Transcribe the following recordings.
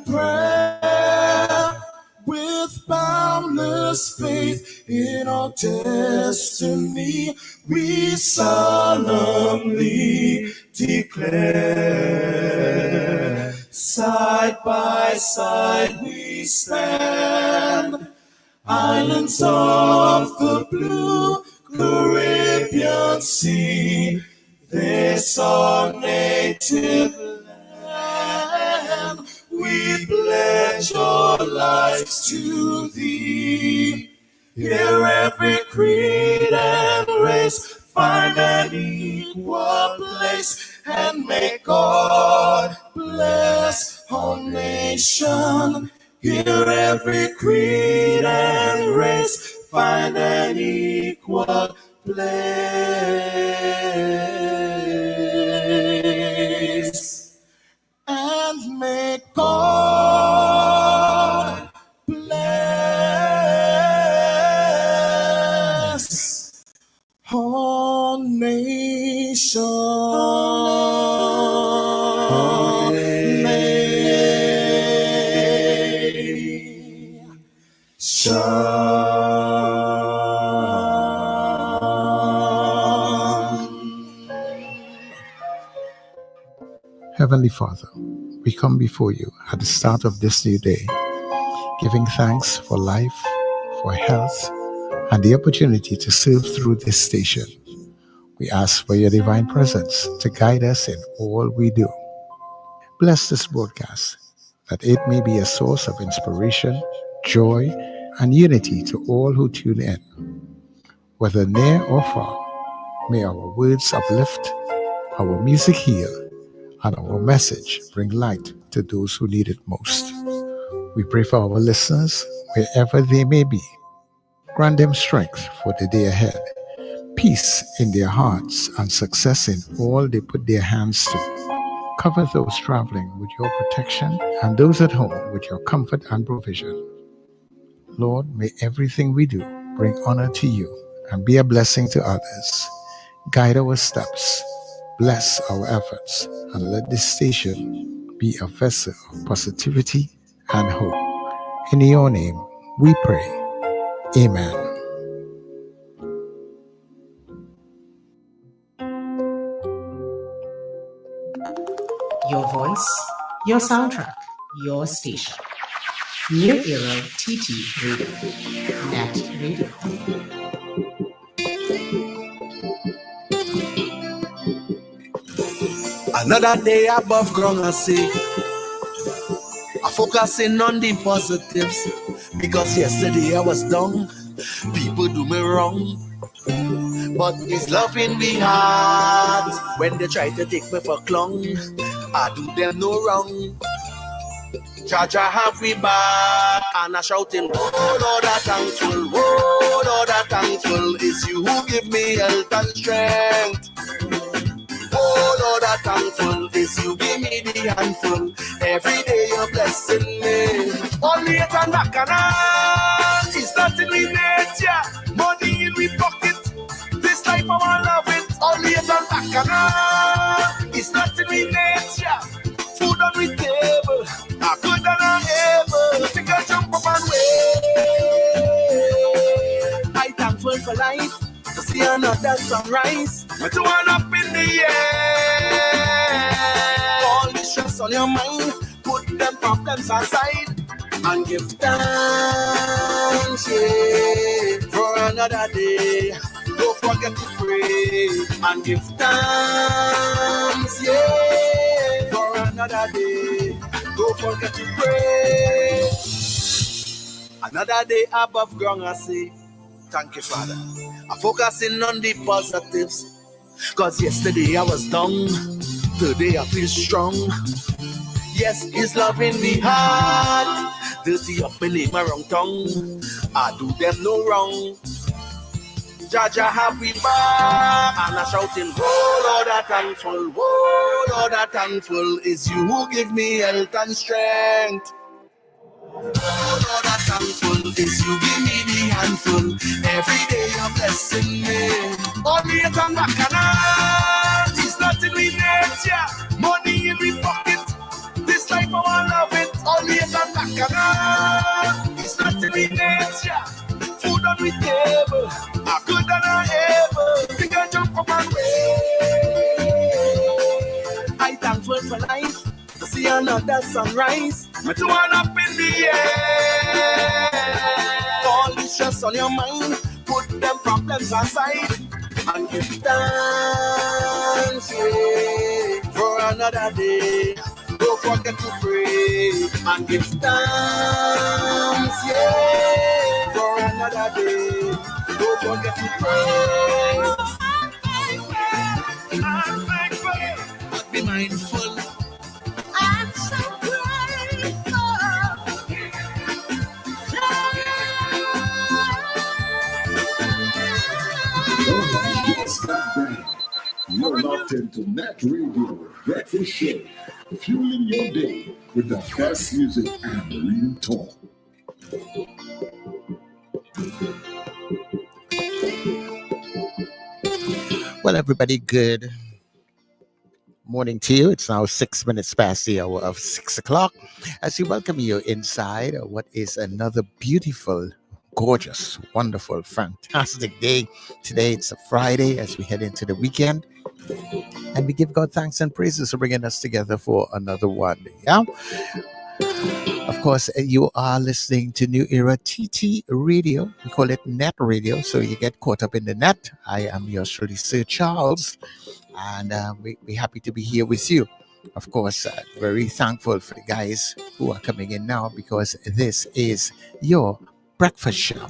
and prayer, with boundless faith in our destiny, we solemnly declare. Side by side we stand, islands of the blue Caribbean Sea, this our native land. We pledge our lives to thee. Here every creed and race find an equal place, and may God bless our nation. Here every creed and race find an equal place, and may God bless our Heavenly Father, we come before you at the start of this new day, giving thanks for life, for health, and the opportunity to serve through this station. We ask for your divine presence to guide us in all we do. Bless this broadcast, that it may be a source of inspiration, joy, and unity to all who tune in. Whether near or far, may our words uplift, our music heal, and our message bring light to those who need it most. We pray for our listeners, wherever they may be. Grant them strength for the day ahead, peace in their hearts, and success in all they put their hands to. Cover those traveling with your protection, and those at home with your comfort and provision. Lord, may everything we do bring honor to you and be a blessing to others. Guide our steps, bless our efforts, and let this station be a vessel of positivity and hope. In your name we pray. Amen. Your voice, your soundtrack, your station. New Era TT Radio. Net Radio. Another day above ground, I say, I'm focusing on the positives, because yesterday I was down, people do me wrong, but it's love in me heart. When they try to take me for clown, I do them no wrong. Jaja have me back, and I shouting, oh Lord, I'm thankful, oh Lord, I'm thankful. It's you who give me health and strength. Oh Lord, I'm thankful. It's you give me the handful. Every day you're blessing me. Only it and back and on. It's not in we nature. Money in we pocket. This life I want love it. Only it and back and on. It's not in we nature. Food on we table. I good and I'm able. Think I jump up and wait. I'm thankful for life. To see another sunrise, but you want up in the air. All the stress on your mind, put them problems aside and give thanks, yeah, for another day. Don't forget to pray and give thanks, yeah, for another day. Don't forget to pray. Another day above ground, I say, thank you, Father. I'm focusing on the positives, cause yesterday I was down, today I feel strong. Yes, it's love in the heart, dirty up in my wrong tongue, I do them no wrong. Jaja have me back, and I shouting, oh Lord, I'm thankful, oh Lord, I'm thankful. It's you who give me health and strength. Oh Lord, I'm thankful. It's you give me the handful. Every day you're blessing me. Only it and back and on. It's not in we nature. Money in we pocket. This life I want love it. Only is a bacchanal. It's not in the nature. Food on the table, are good than I ever. We can jump up and wave. I thankful for life, to see another sunrise. But you want up in the air. All the stress on your mind, put them problems aside. And give thanks, yeah, for another day. Don't forget to pray and give thanks, yeah, for another day. Don't forget to pray. I'm thankful, but be mindful. I'm so grateful. You're locked into Net Radio Breakfast Show, fueling your day with the best music and real talk. Well, everybody, good morning to you. It's now 6 minutes past the hour of 6 o'clock as we welcome you inside what is another beautiful, gorgeous, wonderful, fantastic day. Today, it's a Friday as we head into the weekend. And we give God thanks and praises for bringing us together for another one. Yeah. Of course, you are listening to New Era TT Radio. We call it Net Radio, so you get caught up in the net. I am yours truly, Sir Charles, and we're happy to be here with you. Of course, very thankful for the guys who are coming in now because this is your breakfast show.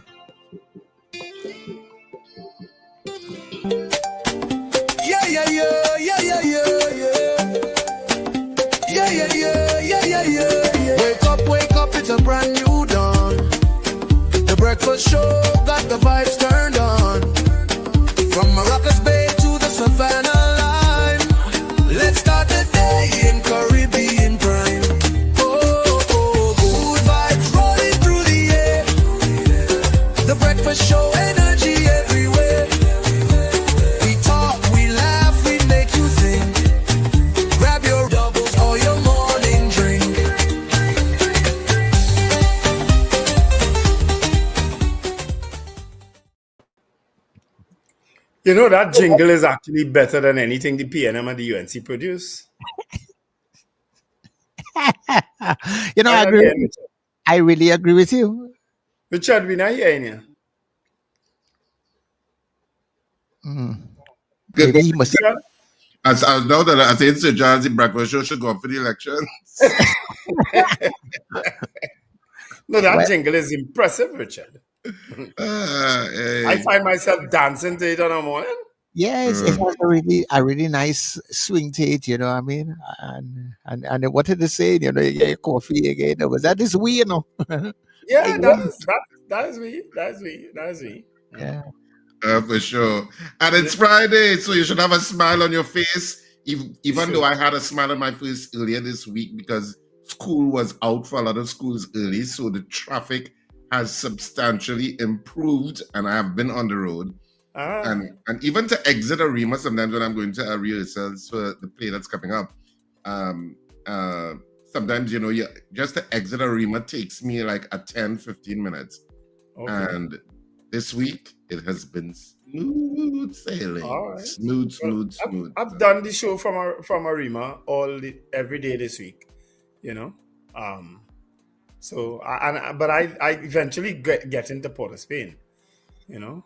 Wake up, it's a brand new dawn. The breakfast show got the vibes turned on. From Maracas Bay to the Savannah line, let's start the day in Caribbean prime. Good vibes rolling through the air. The breakfast show, energy everywhere. We talk, we laugh, we make you think. Grab your doubles or your morning drink. You know, that jingle is actually better than anything the PNM and the UNC produce. You know, I really agree with you. Richard, we're not hearing you. Good. Maybe he must. As now that I think Sir John's breakfast show should go up for the election. No, that jingle is impressive, Richard. I find myself dancing to it on a morning. Yes, it has a really nice swing to it, you know what I mean? And what did they say? You know, you get your coffee again. But that is we, you know. Yeah, that is me. Yeah. For sure. And it's Friday, so you should have a smile on your face. Even though I had a smile on my face earlier this week because school was out for a lot of schools early, so the traffic has substantially improved, and I have been on the road. And even to exit Arima, sometimes when I'm going to rehearsals for the play that's coming up, sometimes, you know, just to exit Arima takes me like a 10-15 minutes. Okay. And this week, it has been smooth sailing. All right. Smooth. I've done the show from Arima every day this week, you know. But I eventually get into Port of Spain, you know.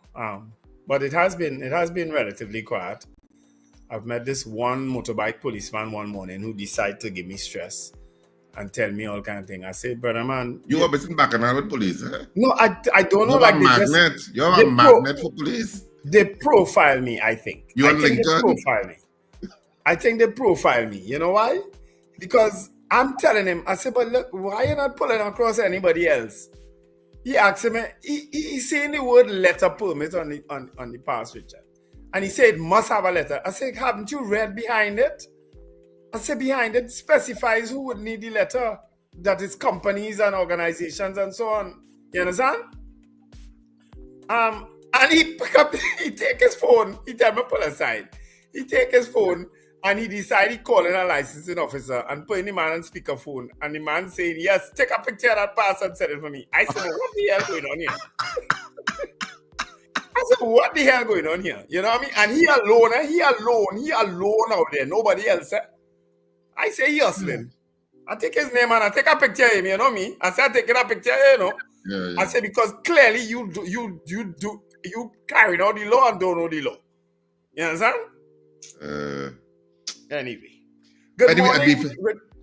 But it has been relatively quiet. I've met this one motorbike policeman one morning who decided to give me stress and tell me all kind of things. I said, brother man, you are missing bacchanal with police, eh? No, I don't know. You're a magnet. You're a magnet for police. They profile me, I think. You on LinkedIn? I think they profile me. You know why? Because I'm telling him, I said, but look, why are you not pulling across anybody else? He asked me, he's saying the word letter permit on the pass, Richard. And he said, must have a letter. I said, haven't you read behind it? I said, behind it specifies who would need the letter. That is companies and organizations and so on. You understand? And he take his phone. He tell me pull aside. He take his phone And he decided calling a licensing officer and putting the man on speakerphone. And the man saying, yes, take a picture of that pass and send it for me. I said, what the hell going on here? I said, what the hell going on here? You know what I mean? And he alone out there. Nobody else. I say, he hustling. I take his name and I take a picture of him, you know me? I said, I take a picture, you know? Yeah. I said, because clearly you carried out the law and don't know the law. You understand? Anyway. Good morning.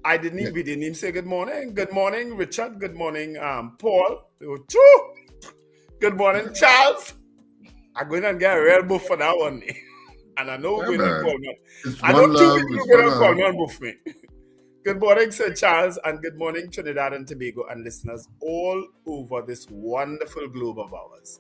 We didn't even say good morning. Good morning, Richard. Good morning, Paul. Good morning, Charles. I'm going to get a real buff for that one. And I know we're going to call me. I know two people are going to call me and buff me. Good morning, Sir Charles, and good morning, Trinidad and Tobago and listeners all over this wonderful globe of ours.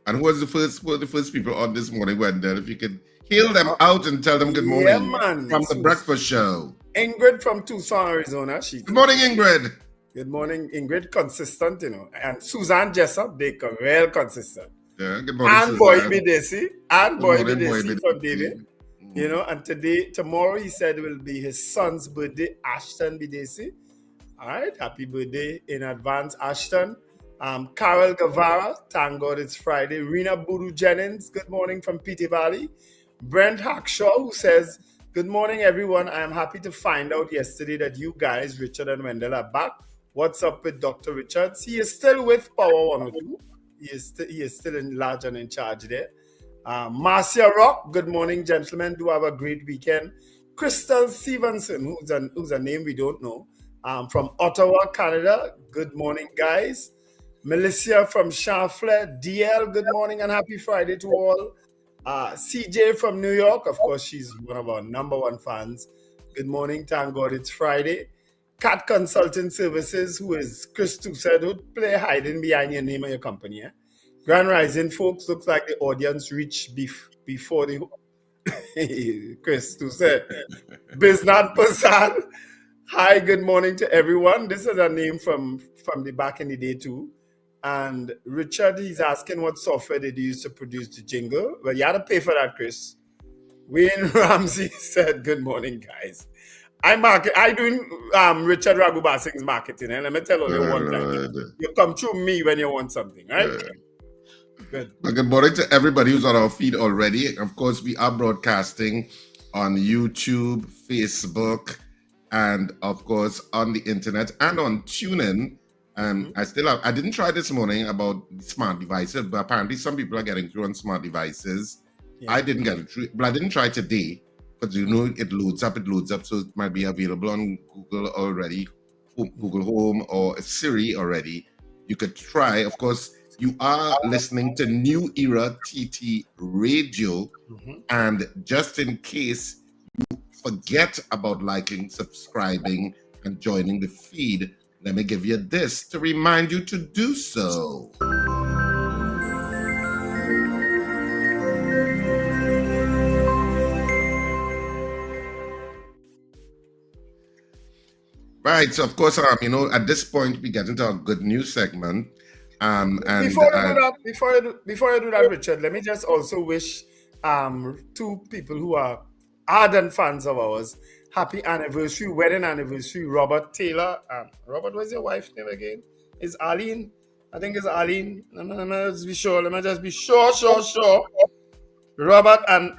And who was the first people on this morning, Wendell? If you could hail them out and tell them good morning. Yeah, man. From the breakfast show. Ingrid from Tucson, Arizona. Good morning, Ingrid. Good morning, Ingrid. Consistent, you know. And Suzanne Jessup, they come real consistent. Yeah, good morning, and Boy Bidesi. And Boy Bidesi from David. You know, and tomorrow he said will be his son's birthday, Ashton Bidesi. All right, happy birthday in advance, Ashton. Carol Guevara, thank God it's Friday. Rena Buru Jennings, good morning from Pete Valley. Brent Hackshaw, who says, good morning, everyone. I am happy to find out yesterday that you guys, Richard and Wendell, are back. What's up with Dr. Richards? He is still with Power 102. He is still in large and in charge there. Marcia Rock, good morning, gentlemen. Do have a great weekend. Crystal Stevenson, who's a name we don't know, from Ottawa, Canada. Good morning, guys. Melissa from Charflet. DL, good morning and happy Friday to all. CJ from New York, of course, she's one of our number one fans. Good morning, thank God it's Friday. Cat Consulting Services, who is Chris Tusa, don't play hiding behind your name and your company. Eh? Grand Rising, folks, looks like the audience reached before the Chris Tusa. Biznat Pasad. Hi, good morning to everyone. This is a name from the back in the day too. And Richard, he's asking what software did you use to produce the jingle. Well, you had to pay for that, Chris. Wayne Ramsey said, good morning, guys. I doing Richard Ragubasing's marketing. And let me tell you one thing. You come through me when you want something, right? Good. Good morning to everybody who's on our feed already. Of course, we are broadcasting on YouTube, Facebook, and of course on the internet and on TuneIn. I didn't try this morning about smart devices, but apparently some people are getting through on smart devices. Yeah. I didn't get it through, but I didn't try today because you know it loads up, so it might be available on Google already, Google Home or Siri already. You could try. Of course, you are listening to New Era TT Radio, and just in case you forget about liking, subscribing, and joining the feed, let me give you this to remind you to do so. Right, so of course, at this point we get into our good news segment. Before you do that, Richard, let me just also wish two people who are ardent fans of ours happy anniversary, wedding anniversary, Robert Taylor. Robert, what's your wife's name again? Is Arlene? I think it's Arlene. Let me just be sure. Robert and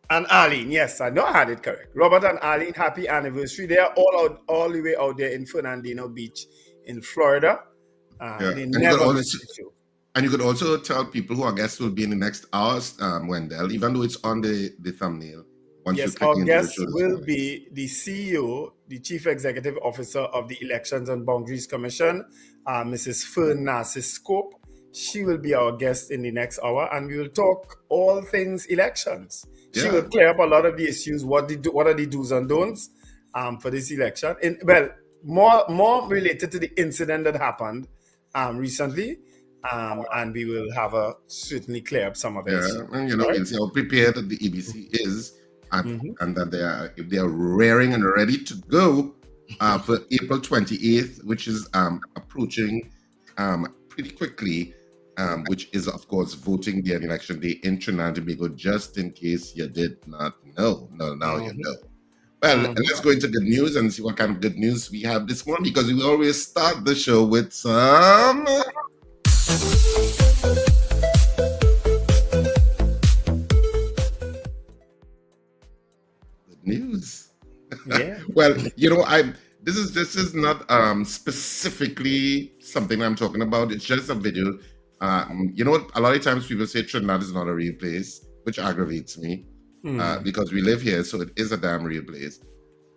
Arlene. Yes, I know I had it correct. Robert and Arlene, happy anniversary. They are all the way out there in Fernandina Beach in Florida. And you could also tell people who our guests will be in the next hours, Wendell, even though it's on the thumbnail. Yes, our guest will be the CEO, the Chief Executive Officer of the Elections and Boundaries Commission, Mrs. Fern Narcis-Scope. She will be our guest in the next hour, and we will talk all things elections. Yeah. She will clear up a lot of the issues. What are the do's and don'ts for this election? More related to the incident that happened recently, and we will have certainly clear up some of this. Yeah, and you'll see how prepared the EBC is. And that if they are raring and ready to go for April 28th, which is approaching pretty quickly, which is, of course, voting day and election day in Trinidad and Tobago, just in case you did not know. No, now you know. Well, let's go into good news and see what kind of good news we have this morning, because we always start the show with some good news. Yeah. Well, this is not specifically something I'm talking about. It's just a video. A lot of times people say Trinidad is not a real place, which aggravates me because we live here, so it is a damn real place.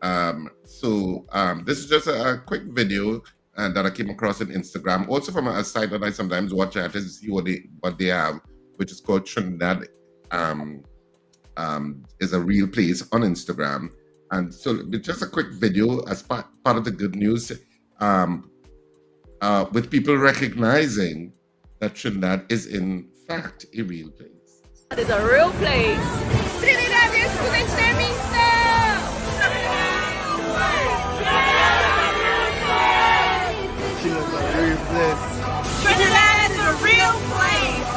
This is just a quick video that I came across on Instagram, also from a site that I sometimes watch at to see what they have, which is called Trinidad is a real place on Instagram. And so it's just a quick video as part of the good news, with people recognizing that Trinidad is in fact a real place. It is a real place. Trinidad is Trinidad is a real place.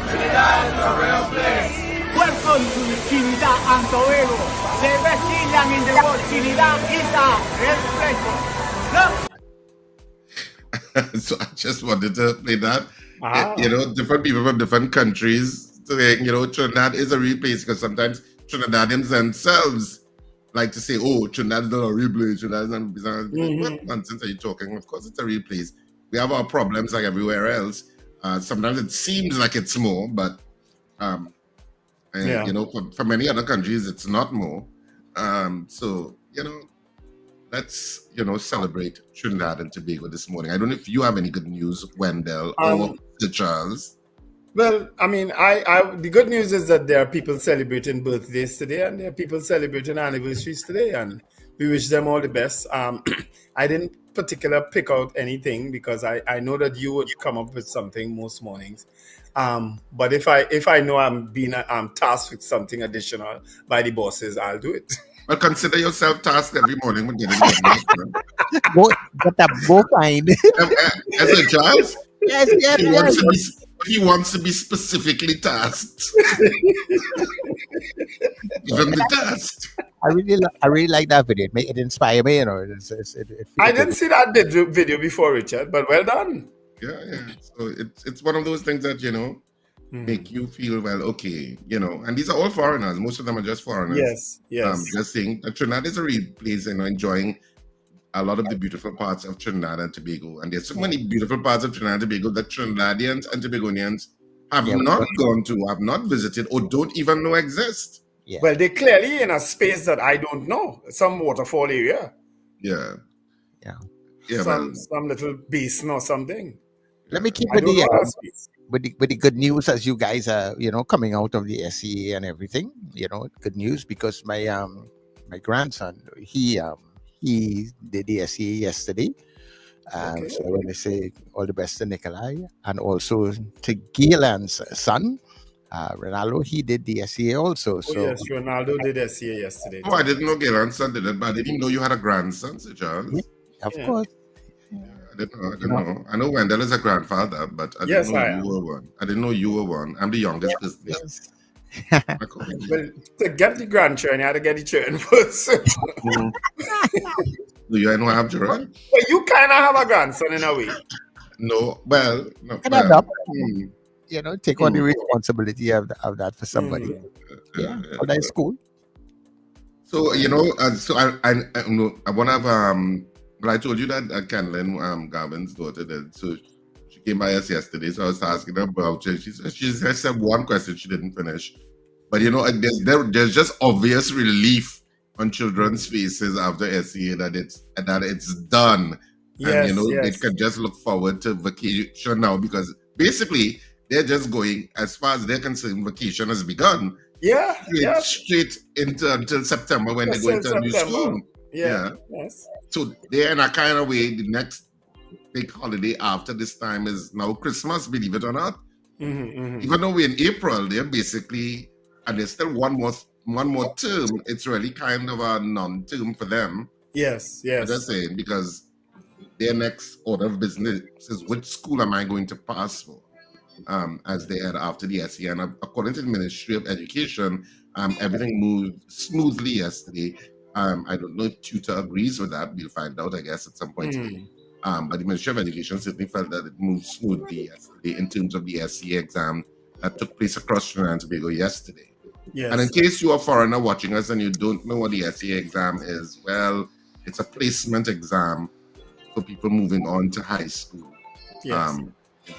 Trinidad is a real place. Welcome to Trinidad and Tobago. The best island in the world. Trinidad is a real place. Look. So I just wanted to play that. Different people from different countries saying, Trinidad is a real place, because sometimes Trinidadians themselves like to say, oh, Trinidad is not a real place. Trinidad is not. What nonsense are you talking? Of course, it's a real place. We have our problems like everywhere else. Sometimes it seems like it's more, but for many other countries, it's not more. Let's celebrate Trinidad and Tobago this morning. I don't know if you have any good news, Wendell or Charles. Well, I mean, the good news is that there are people celebrating birthdays today, and there are people celebrating anniversaries today, and we wish them all the best. I didn't particularly pick out anything because I know that you would come up with something most mornings. But if I know I'm being tasked with something additional by the bosses, I'll do it. Well, consider yourself tasked every morning with getting Go fine. As a Charles? Yes. He wants to be specifically tasked. Give him the task. I really like that video. It inspired me. I didn't see that video before, Richard, but well done. Yeah. So it's one of those things that make you feel okay. And these are all foreigners. Most of them are just foreigners. Yes. Just saying that Trinidad is a real place, enjoying a lot of the beautiful parts of Trinidad and Tobago. And there's so many beautiful parts of Trinidad and Tobago that Trinidadians and Tobagonians have not gone to, have not visited, or don't even know exist. Yeah. Well, they're clearly in a space that I don't know. Some waterfall area. Yeah. Some little basin or something. Let me keep with the good news, as you guys are, coming out of the SEA and everything. Good news, because my grandson, he did the SEA yesterday. So I want to say all the best to Nikolai, and also to Gielan's son, Ronaldo. He did the SEA also. Yes, Ronaldo did SEA yesterday. Oh, I didn't know Gielan's son did it, but I didn't know you had a grandson, Sir Charles. Yeah, of course. I didn't know. I know Wendell is a grandfather, but I didn't know you were one. I didn't know you were one. I'm the youngest. Yes. Well, to get the grandchildren, you had to get the children first. Do you know I have children? Well, you kind of have a grandson in a way. No, well, no. Take on the responsibility of that for somebody. But that's cool. So I want to have But I told you that Kendlin, Gavin's daughter, did. So she came by us yesterday. So I was asking her about it. She said one question she didn't finish. But there's just obvious relief on children's faces after SEA that it's done. Yes, and yes. They can just look forward to vacation now, because basically they're just going, as far as they're concerned, vacation has begun. Yeah. Straight until September when they go into a new school. Yeah. Yes. So they're in a kind of way, the next big holiday after this time is now Christmas, believe it or not. Even though we're in April, they're basically, and there's still one more term, it's really kind of a non-term for them. Yes. I'm just saying, because their next order of business is, which school am I going to pass for? as they had after the SE. And according to the Ministry of Education, everything moved smoothly yesterday. I don't know if tutor agrees with that. We'll find out, I guess, at some point today. But the Ministry of Education certainly felt that it moved smoothly yesterday in terms of the SE exam that took place across Trinidad and Tobago yesterday. Yes. And in case you're a foreigner watching us and you don't know what the SE exam is, well, it's a placement exam for people moving on to high school. Yes.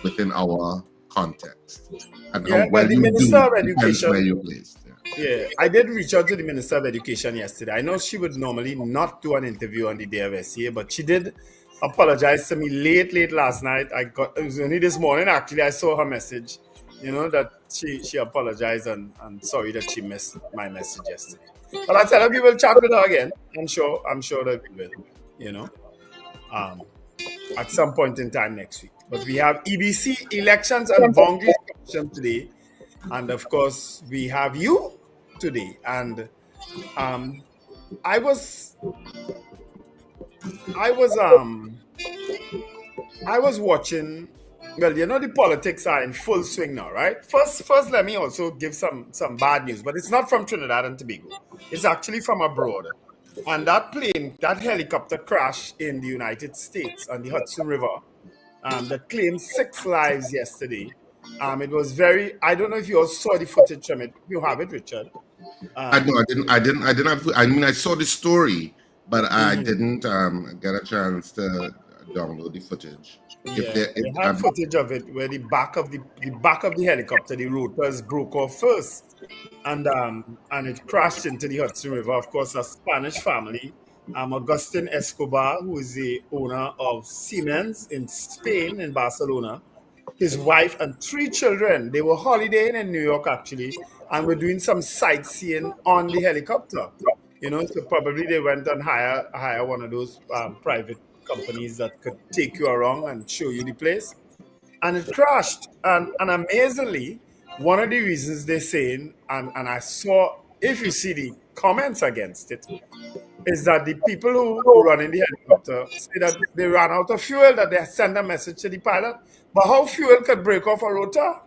Within our context. And Yeah, how well the you Minister do of depends Education- where you're placed. Yeah, I did reach out to the Minister of Education yesterday. I know she would normally not do an interview on the day of SEA, but she did apologize to me late last night. It was only this morning, actually, I saw her message, that she apologized and sorry that she missed my message yesterday. But I tell her we will chat with her again. I'm sure that we will, at some point in time next week. But we have EBC elections and boundaries commission today. And of course, we have you today. And I was watching. Well, the politics are in full swing now, right? First, let me also give some bad news, but it's not from Trinidad and Tobago. It's actually from abroad. And that helicopter crash in the United States on the Hudson River that claimed 6 lives yesterday. It was very. I don't know if you all saw the footage from it. You have it, Richard. I didn't have. I mean, I saw the story, but I didn't get a chance to download the footage. They had footage of it where the back of the helicopter, the rotors broke off first, and it crashed into the Hudson River. Of course, a Spanish family, Agustin Escobar, who is the owner of Siemens in Spain, in Barcelona, his wife and 3 children. They were holidaying in New York, actually, and were doing some sightseeing on the helicopter. So probably they went and hire one of those private companies that could take you around and show you the place. And it crashed. And amazingly, one of the reasons they're saying, and I saw, if you see the comments against it, is that the people who run in the helicopter say that they ran out of fuel, that they send a message to the pilot. But how fuel could break off a rotor?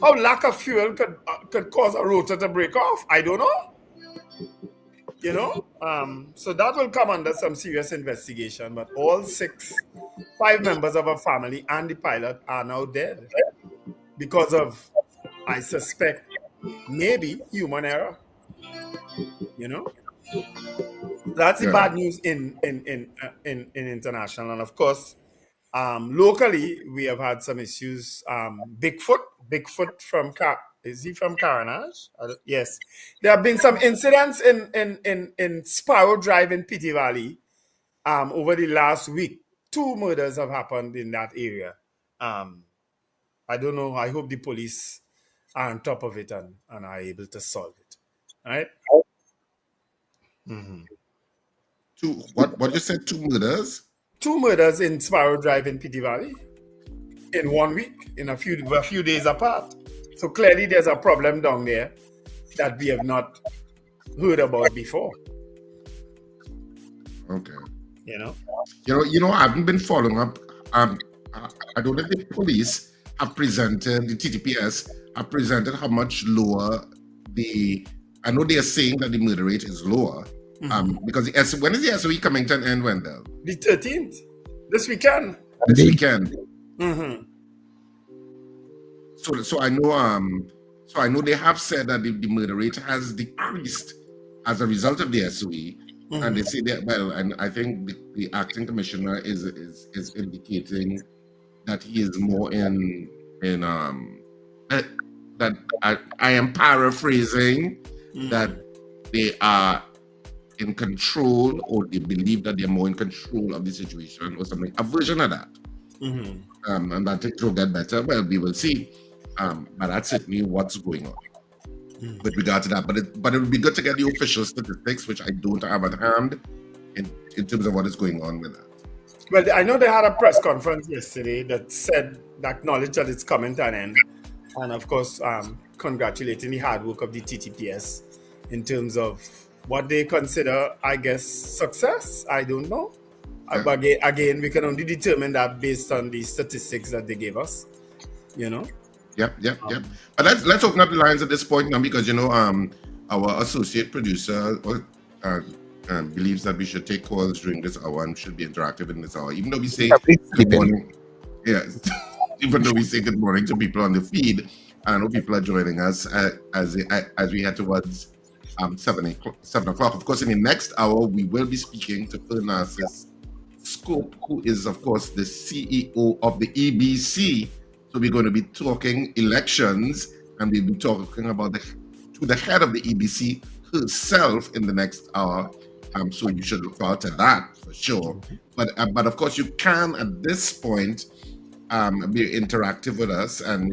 How lack of fuel could cause a rotor to break off? I don't know. So that will come under some serious investigation. But all 5 members of a family and the pilot are now dead because of, I suspect, maybe human error. That's the bad news in international. And of course, locally, we have had some issues. Bigfoot from is he from Caranage? Yes. There have been some incidents in Sparrow Drive in Pity Valley over the last week. 2 murders have happened in that area. I don't know. I hope the police are on top of it and are able to solve it. All right? Mm-hmm. What you said? 2 murders? 2 murders in Sparrow Drive in Pity Valley in 1 week, in a few days apart. So clearly there's a problem down there that we have not heard about before. Okay. I haven't been following up. I don't know if the police have presented, the TTPS have presented how much lower I know they are saying that the murder rate is lower. Because when is the SOE coming to an end, Wendell? The 13th. This weekend. This weekend. Mm-hmm. So I know they have said that the murder rate has decreased as a result of the SOE. And they say that, and I think the acting commissioner is indicating that he is more in that I am paraphrasing, that they are in control, or they believe that they're more in control of the situation, or something, a version of that. And that it will get better. Well, we will see. But that's certainly what's going on with regard to that. But it would be good to get the official statistics, which I don't have at hand, in terms of what is going on with that. Well, I know they had a press conference yesterday that acknowledged that it's coming to an end. And of course, congratulating the hard work of the TTPS in terms of what they consider, I guess, success. I don't know. But again, we can only determine that based on the statistics that they gave us, Yep. But let's open up the lines at this point now, because our associate producer believes that we should take calls during this hour and should be interactive in this hour, even though we say good morning. Yes, even though we say good morning to people on the feed. I know people are joining us as we head towards 7 o'clock. Of course, in the next hour, we will be speaking to Fern Narcis-Scope, who is, of course, the CEO of the EBC. So we're going to be talking elections, and we'll be talking about the head of the EBC herself in the next hour. So you should look forward to that for sure. But of course, you can at this point be interactive with us, and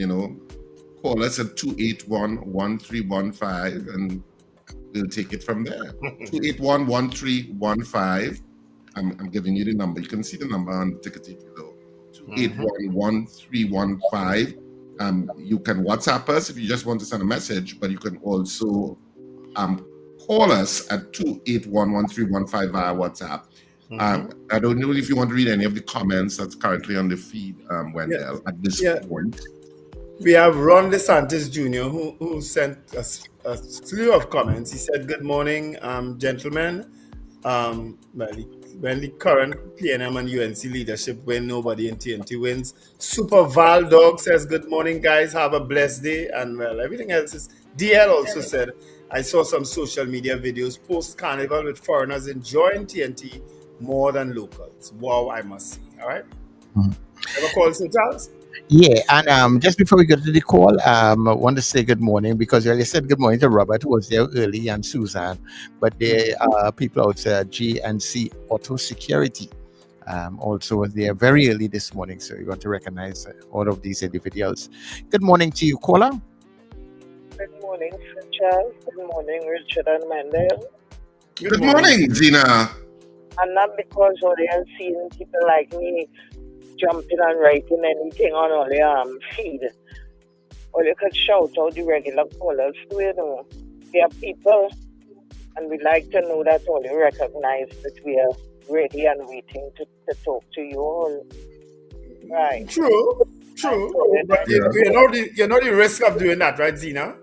call us at 281-1315, and we'll take it from there. 281-1315. I'm giving you the number. You can see the number on the ticket below. 281-1315. You can WhatsApp us if you just want to send a message, but you can also call us at 281-1315 via WhatsApp. I don't know if you want to read any of the comments that's currently on the feed, Wendell, at this point. We have Ron DeSantis Jr., who sent us a slew of comments. He said, "Good morning, gentlemen. When the current PNM and UNC leadership win, nobody in TNT wins." Super Val Dog says, "Good morning, guys. Have a blessed day." And well, everything else is. DL also said, "I saw some social media videos post-carnival with foreigners enjoying TNT more than locals. Wow, I must see." All right. Ever call Sir Charles? Yeah, and just before we go to the call, I want to say good morning, because you said good morning to Robert, who was there early, and Suzanne. But there are people out there, G&C Auto Security, also was there very early this morning. So you want to recognize all of these individuals. Good morning to you, caller. Good morning, Sir Charles. Good morning, Richard and Wendell. Good morning, Zina. And not because only I'm seeing people like me jumping and writing anything on all your feed. Or you could shout out the regular callers too, We are people, and we like to know that all you recognize that we are ready and waiting to talk to you all. Right. True. But you know the risk of doing that, right, Zina?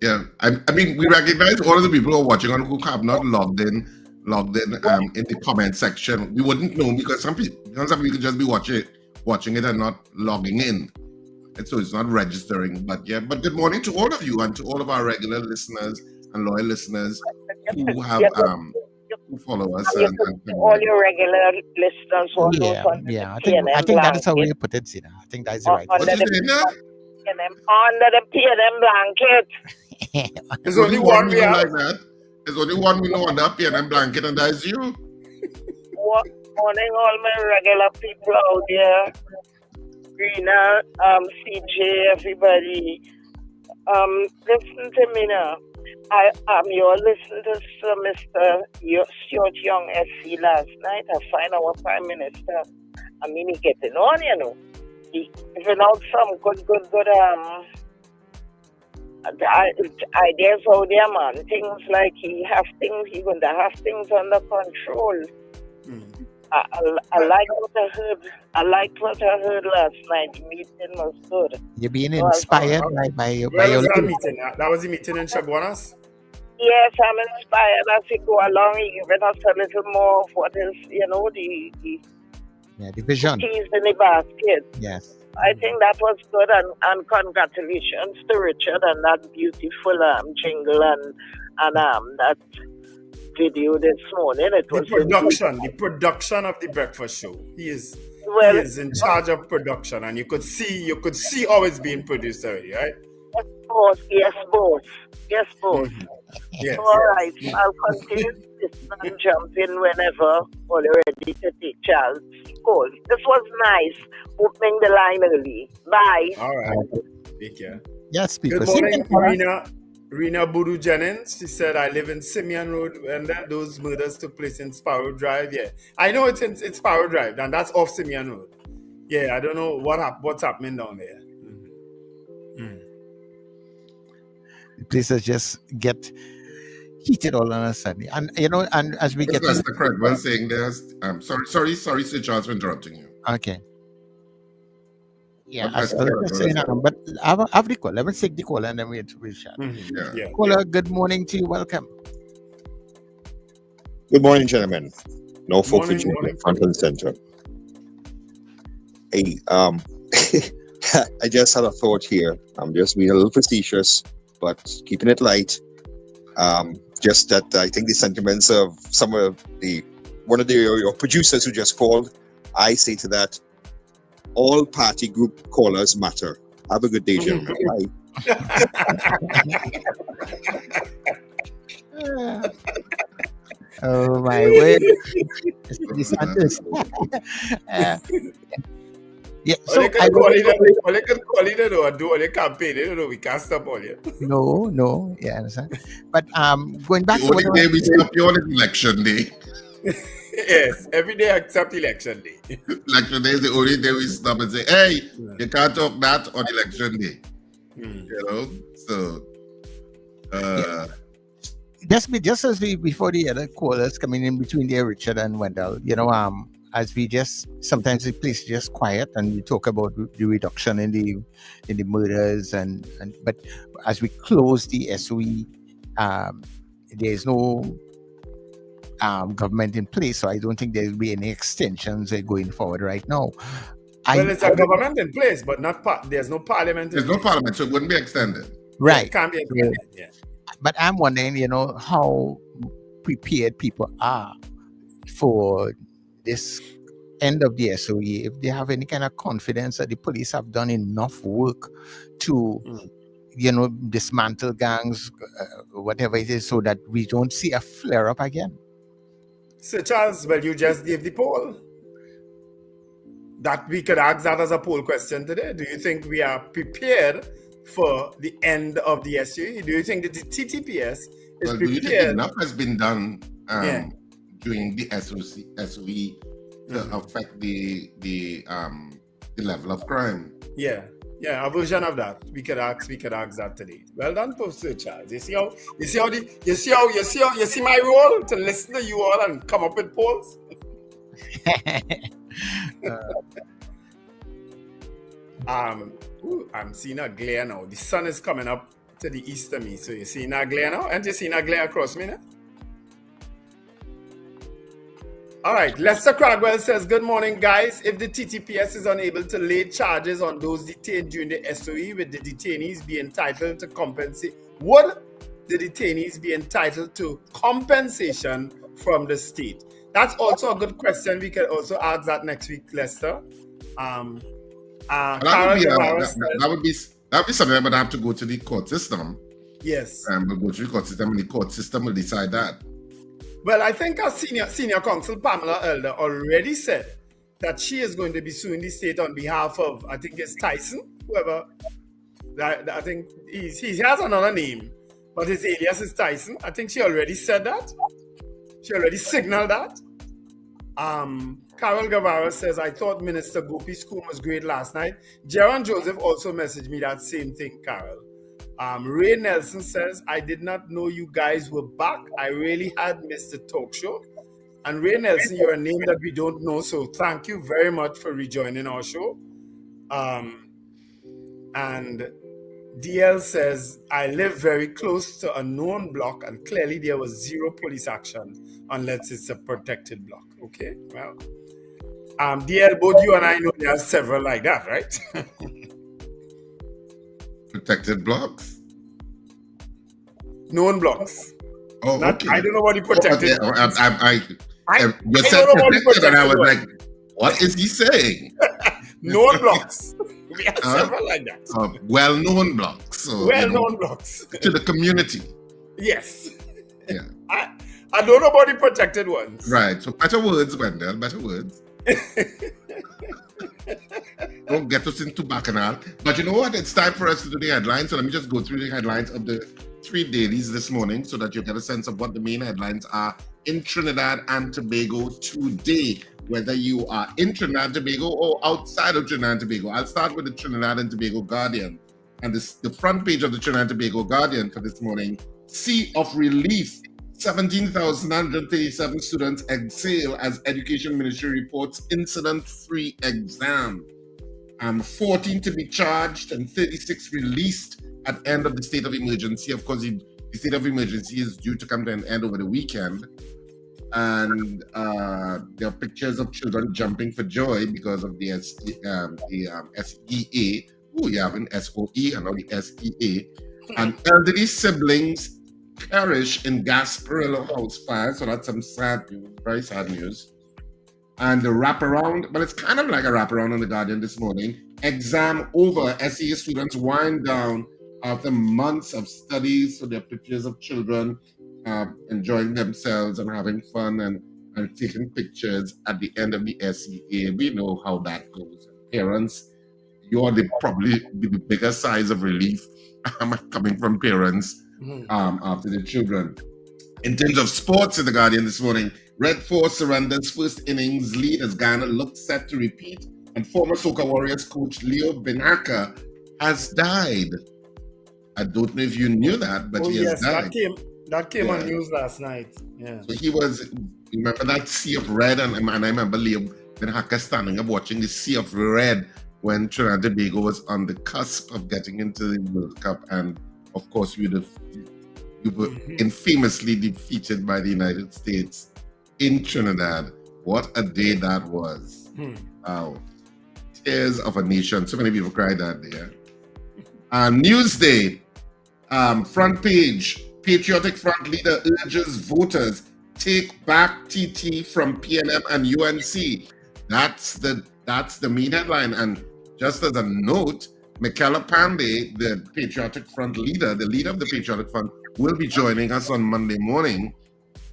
Yeah, I mean, we recognize all of the people who are watching and who have not logged in in the comment section. We wouldn't know, because some people could just be watching it and not logging in, and so it's not registering. But good morning to all of you, and to all of our regular listeners and loyal listeners who have who follow us. And all your regular listeners also. I think that is how we put it, Zina. I think that's right. What is it? Under the PNM blanket. There's only one we have. Like that. There's only one we know under PNM blanket, and that is you. Morning, all my regular people out there. Rena, CJ, everybody. Listen to me now. You're listening to Mr. Stuart Young SC last night. I find our Prime Minister. I mean, he getting on, He giving out some good ideas out there, man. Things like he's going to have things under control. I like what I heard. I liked what I heard last night. The meeting was good. You're being inspired by your meeting. That was the meeting in Chaguanas? Yes, I'm inspired as we go along, giving us a little more of what is, the vision. Keys in the basket. Yes. I think that was good, and congratulations to Richard and that beautiful jingle and that video this morning. It was the production of the breakfast show. He is in charge of production, and you could see how it's being produced already, right? Yes, both. Yes. Yes. All right, I'll continue to listen and jump in whenever you're ready to take Charles' call. This was nice, opening the line early. Bye. All right. Take care. Yes, people. Good morning, Rena Budu Jennings. She said, "I live in Simeon Road, and those murders took place in Sparrow Drive." Yeah, I know it's Sparrow Drive, and that's off Simeon Road. Yeah, I don't know what's happening down there. The places just get heated all on a sudden, and and as we get that's the correct one saying there's sorry Sir Charles, for interrupting you. Okay. Yeah, I as well as saying, but have the call. Let me take the call and then we'll chat. Yeah. Caller, good morning to you. Welcome. Good morning, gentlemen. No folk for Morning, duty, morning. front and center. Hey, I just had a thought here. I'm just being a little facetious, but keeping it light. Just that I think the sentiments of some of one of your producers who just called, I say to that, all party group callers matter. Have a good day, gentlemen. Bye. Oh my word. DeSantis. Yeah, All so they can call it or do all the campaign. You know, we can't stop all you. no, yeah, understand. But going back The to only what day we stop you on is election day. Yes, every day except election day. Election day is the only day we stop and say, hey, you can't talk that on election day. You know? So just as we before the other callers coming in between there, Richard and Wendell, as we just sometimes the place is just quiet and we talk about the reduction in the murders and but as we close the SOE, there's no government in place, so I don't think there will be any extensions going forward right now. Well, it's a government in place, but there's no parliament. There's no parliament, so it wouldn't be extended. Right. Yeah, it can't be extended. Yeah. But I'm wondering, how prepared people are for this end of the SOE, if they have any kind of confidence that the police have done enough work to, dismantle gangs, whatever it is, so that we don't see a flare up again. Sir Charles, well, you just gave the poll. That we could ask that as a poll question today. Do you think we are prepared for the end of the SOE? Do you think that the TTPS is Well, prepared? do you think enough has been done during the SOE to affect the level of crime? Yeah, a version of that. We could ask that today. Well done, Professor Charles. You see my role to listen to you all and come up with polls. I'm seeing a glare now. The sun is coming up to the east of me. So you see a glare now? And you see a glare across me now? All right. Lester Cragwell says, good morning, guys. If the TTPS is unable to lay charges on those detained during the SOE, would the detainees be entitled to compensate? Would the detainees be entitled to compensation from the state? That's also a good question. We can also ask that next week, Lester. That would be something that would have to go to the court system. Yes. We'll go to the court system, and the court system will decide that. Well, I think our senior counsel, Pamela Elder, already said that she is going to be suing the state on behalf of, I think it's Tyson, whoever. I think he has another name, but his alias is Tyson. I think she already said that. She already signaled that. Carol Guevara says, I thought Minister Gopi's school was great last night. Jaron Joseph also messaged me that same thing, Carol. Ray Nelson says, I did not know you guys were back. I really had missed the talk show. And Ray Nelson, you're a name that we don't know, so thank you very much for rejoining our show. And DL says, I live very close to a known block, and clearly there was zero police action unless it's a protected block. Okay, well, DL, both you and I know there are several like that, right? Protected blocks? Known blocks. Oh, okay. I don't know what you protected. You said protected, and I was like, what is he saying? Known blocks. We have several like that. Well-known blocks. So, well-known blocks. To the community. Yes. Yeah. I don't know about the protected ones. Right. So better words, Wendell. Better words. Don't get us into bacchanal. But you know what? It's time for us to do the headlines. So let me just go through the headlines of the 3 dailies this morning so that you get a sense of what the main headlines are in Trinidad and Tobago today, whether you are in Trinidad and Tobago or outside of Trinidad and Tobago. I'll start with the Trinidad and Tobago Guardian. And the front page of the Trinidad and Tobago Guardian for this morning, Sea of Relief. 17,937 students exhale as Education Ministry reports incident-free exam. 14 to be charged and 36 released at end of the state of emergency. Of course, the state of emergency is due to come to an end over the weekend. And there are pictures of children jumping for joy because of the SEA. Oh, you have an SOE and not the SEA. And elderly siblings perish in Gasparillo house fire. So that's some sad news, very sad news. And the wraparound, but it's kind of like a wraparound on The Guardian this morning. Exam over. SEA students wind down after months of studies. So there are pictures of children enjoying themselves and having fun and taking pictures at the end of the SEA. We know how that goes. Parents, you're probably the biggest size of relief coming from parents after the children. In terms of sports in The Guardian this morning, Red Force surrenders first innings lead as Ghana looks set to repeat, and former Soca Warriors coach Leo Benaka has died. I don't know if you knew that, but he has died. That came on news last night. Yeah. So he was, remember that sea of red, and I remember Leo Benaka standing up watching the sea of red when Trinidad and Tobago was on the cusp of getting into the World Cup, and of course we were infamously defeated by the United States in Trinidad. What a day that was. Wow. Tears of a nation. So many people cried that day. Newsday, front page, Patriotic Front leader urges voters take back TT from PNM and UNC. That's the main headline. And just as a note, Michaela Pandey, the Patriotic Front leader, the leader of the Patriotic Front, will be joining us on Monday morning,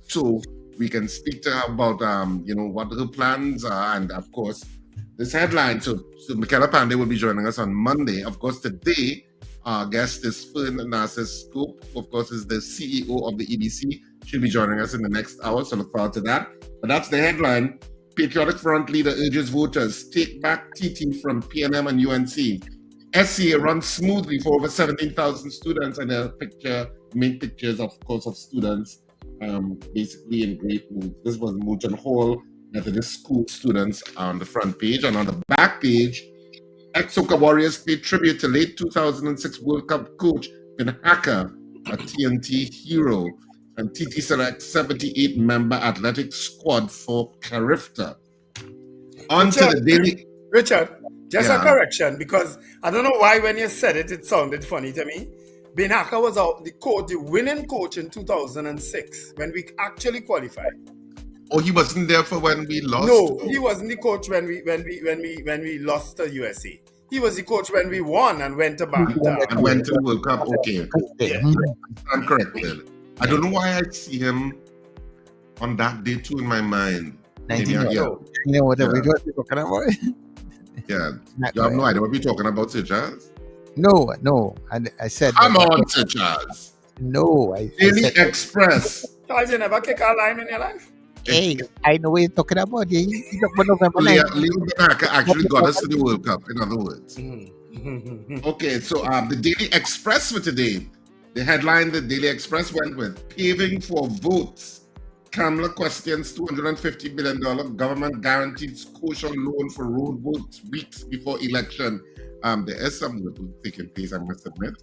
so we can speak to her about what her plans are, and of course this headline. So Michaela Pandey will be joining us on Monday. Of course, today our guest is Fern Narcis-Scope, who of course is the CEO of the EBC. She'll be joining us in the next hour, so look forward to that. But that's the headline. Patriotic Front leader urges voters take back TT from PNM and UNC. SCA runs smoothly for over 17,000 students, and a main pictures, of course, of students basically in great mood. This was Moulton Hall Methodist School students on the front page, and on the back page, ex-Soca Warriors pay tribute to late 2006 World Cup coach Benaka, a TNT hero, and TT selects 78-member athletic squad for Carifta. On to the daily... Richard, just a correction, because I don't know why when you said it, it sounded funny to me. Benaka was the winning coach in 2006 when we actually qualified. Oh, he wasn't there for when we lost? No, he wasn't the coach when we lost to USA. He was the coach when we won and went to Banta. And went to the World Cup. Okay. Yeah. I'm corrected. I don't know why I see him on that day too in my mind. You know what we're talking about? Yeah. You have no idea what we're talking about, Sir Charles? No. I said... Come on, Sir Charles. No, Daily Express. Charles, you never kick a lime in your life? Hey, I know what you're talking about. You talk about November 9. Leo Benaka actually got us to the World Cup, in other words. Okay, so the Daily Express for today. The headline the Daily Express went with, paving for votes. Kamala questions $250 billion government guarantees caution loan for road works weeks before election. There is some work taking place, I must admit.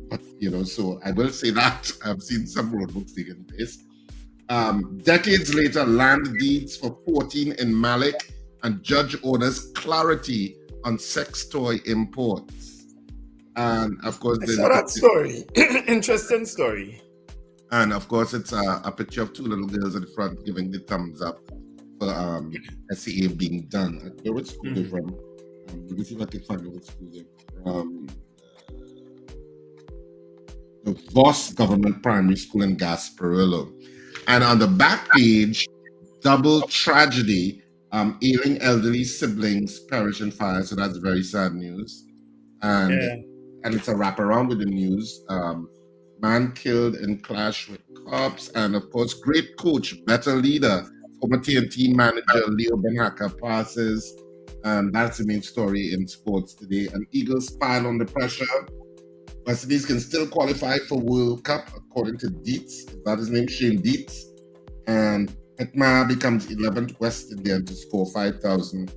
But, so I will say that I've seen some road works taking place. Decades later, land deeds for 14 in Malik, and judge orders clarity on sex toy imports. And of course, I saw that story. Interesting story. And of course, it's a picture of two little girls at the front giving the thumbs up for SCA being done. Which school they're from? Let me see if I can find which school they're from. The Voss Government Primary School in Gasparillo. And on the back page, double tragedy, ailing elderly siblings perish in fire. So that's very sad news. And it's a wraparound with the news. Man killed in clash with cops. And of course, great coach, better leader, former TNT manager Leo Benaka passes. And that's the main story in sports today. And Eagles pile on the pressure. West Indies can still qualify for World Cup, according to Dietz. That is his name, Shane Dietz. And Hetma becomes 11th West Indian to score 5,000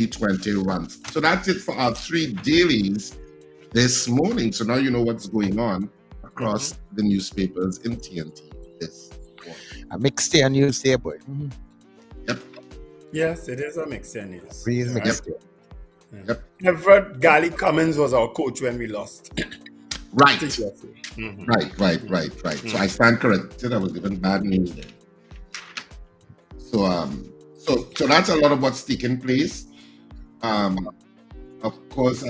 T20 runs. So that's it for our 3 dailies this morning. So now you know what's going on across the newspapers in TNT this morning. A mixed day on news there, boy. Yep. Yes, it is a mixed news. Real mixed day. Yep. Everett Gally Cummins was our coach when we lost. Right. Mm-hmm. Right. So I stand corrected. I was given bad news there. So that's a lot of what's taking place. Of course,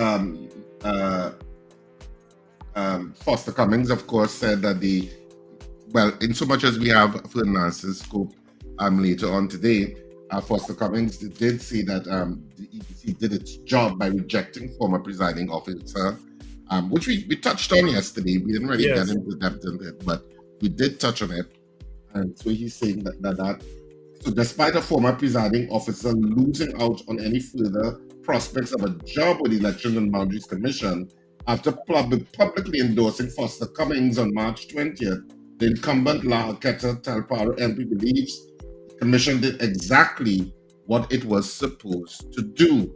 Foster Cummings, of course, said that in so much as we have Fern Narcis-Scope later on today, Foster Cummings did say that the EBC did its job by rejecting former presiding officer, which we touched on yesterday. We didn't really get into depth in it, but we did touch on it. And so he's saying that so despite a former presiding officer losing out on any further prospects of a job with the Elections and Boundaries Commission, after publicly endorsing Foster Cummings on March 20th, the incumbent Lahaketa Talparo MP believes the commission did exactly what it was supposed to do.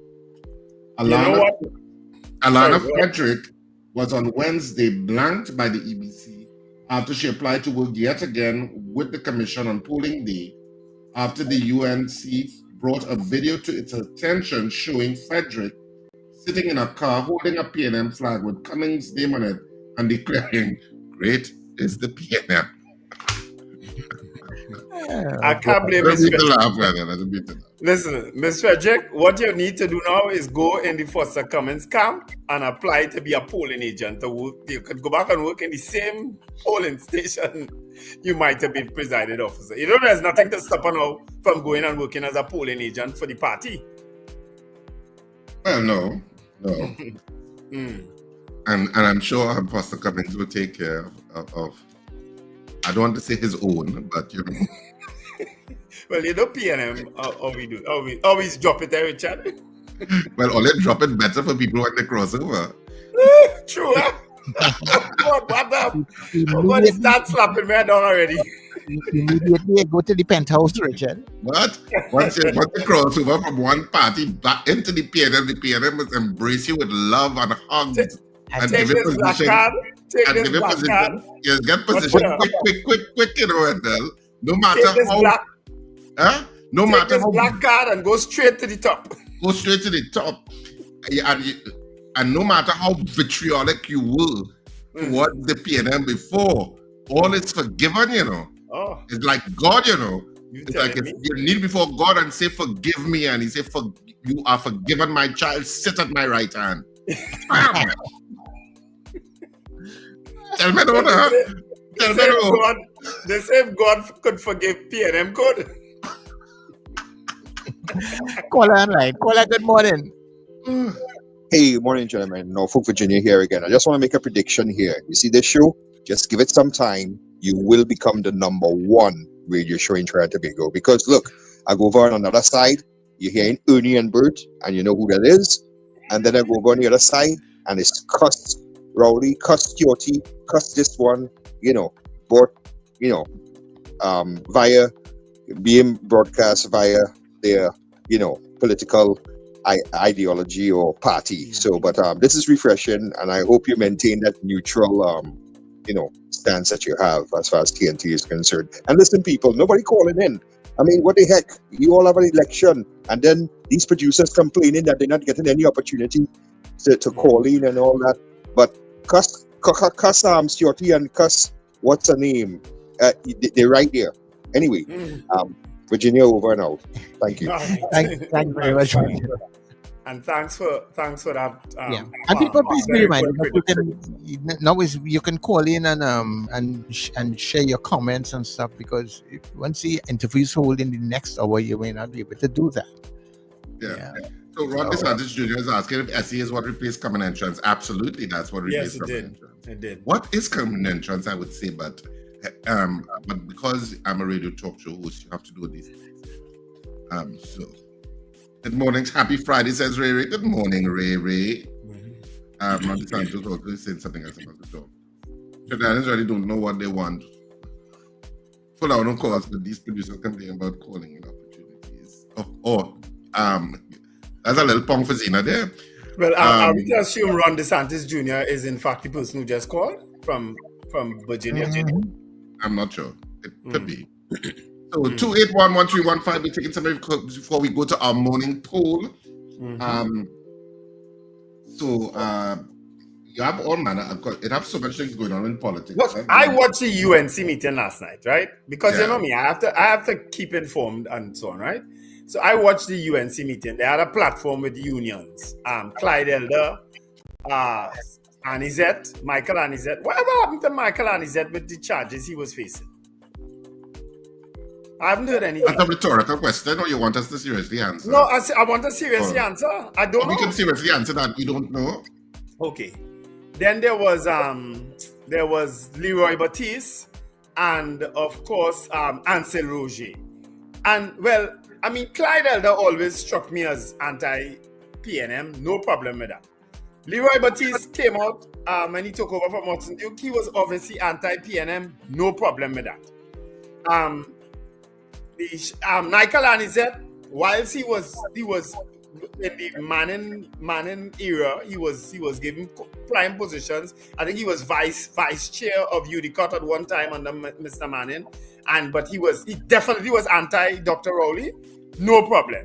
Alana Frederick was on Wednesday blanked by the EBC after she applied to work yet again with the commission on polling day, after the UNC brought a video to its attention showing Frederick sitting in a car holding a PNM flag with Cummings' name on it and declaring, "Great is the PNM." I can't blame Miss Frederick. Listen, Miss Frederick, what you need to do now is go in the Foster Cummings camp and apply to be a polling agent to work. You could go back and work in the same polling station you might have been presiding officer. You know, there's nothing to stop her now from going and working as a polling agent for the party. Well, no. And I'm sure Foster Cummings will take care of I don't want to say his own, but you know. Well, you know PNM, how we do. Always drop it there, Richard. Well, only drop it better for people when they cross over. True, huh? What is that slapping me down already? Immediately go to the penthouse, Richard. What? Once you cross over from one party back into the PNM must embrace you with love and hugs. And take give this black card. Take this black card. Yes, get position quick, you know, Wendell. No matter how... No matter how... black card and go straight to the top. Go straight to the top. And no matter how vitriolic you were towards the PNM before, all is forgiven, you know. Oh. It's like God, you know. It's like if you kneel before God and say, "Forgive me," and he say, "You are forgiven, my child. Sit at my right hand." Tell me the same God could forgive PNM could. Caller online. Caller, good morning. Hey, morning, gentlemen. Norfolk, Virginia here again. I just want to make a prediction here. You see this show? Just give it some time. You will become the #1 radio show in Trinidad and Tobago. Because look, I go over on another side. You're hearing Ernie and Bert, and you know who that is. And then I go over on the other side, and it's cuss Rowley, cuss Stewarty, cuss this one, you know, via being broadcast via their, you know, political ideology or party. So, but this is refreshing, and I hope you maintain that neutral, you know, stance that you have as far as TNT is concerned. And listen, people, nobody calling in. I mean, what the heck? You all have an election, and then these producers complaining that they're not getting any opportunity to call in and all that. But cuss Stewarty and cuss what's her name? They're right there. Anyway, Virginia, over and out. Thank you. Thank you very much. And thanks for that. And people, please be reminded that you can call in and share your comments and stuff, because once the interview's hold in the next hour, you may not be able to do that. Yeah. So Ron DeSantis Jr. is asking if SE is what replaced common entrance. Absolutely, that's what replaced common entrance. It did. What is common entrance? I would say, but because I'm a radio talk show host, you have to do these things. So. Good morning. Happy Friday, says Ray Ray. Good morning, Ray Ray. Ron DeSantis also saying something else about the dog. Trinidadians really don't know what they want. Full out on calls, but these producers complain about calling in opportunities. That's a little pong for Zena there. Well, are we to assume Ron DeSantis Jr. is in fact the person who just called from Virginia? I'm not sure. It could be. So 2811315. We're taking some before we go to our morning poll. You have all manner. It have so much things going on in politics. Look, I watched the UNC meeting last night, right? Because you know me, I have to keep informed and so on, right? So I watched the UNC meeting. They had a platform with unions. Clyde Elder, Anizet, Michael Anizet. Whatever happened to Michael Anizet with the charges he was facing? I haven't heard anything. That's a rhetorical question, or you want us to seriously answer? No, I want to seriously answer. I don't know. We can seriously answer that. We don't know. Okay. Then there was Leroy Baptiste and of course Ansel Roger. And well, I mean Clyde Elder always struck me as anti-PNM, no problem with that. Leroy Baptiste came out when he took over from Watson Duke. He was obviously anti-PNM, no problem with that. Michael Anizet, whilst he was in the Manning era, he was given prime positions. I think he was vice chair of UDCOT at one time under Mr. Manning, but he definitely was anti Dr. Rowley, no problem.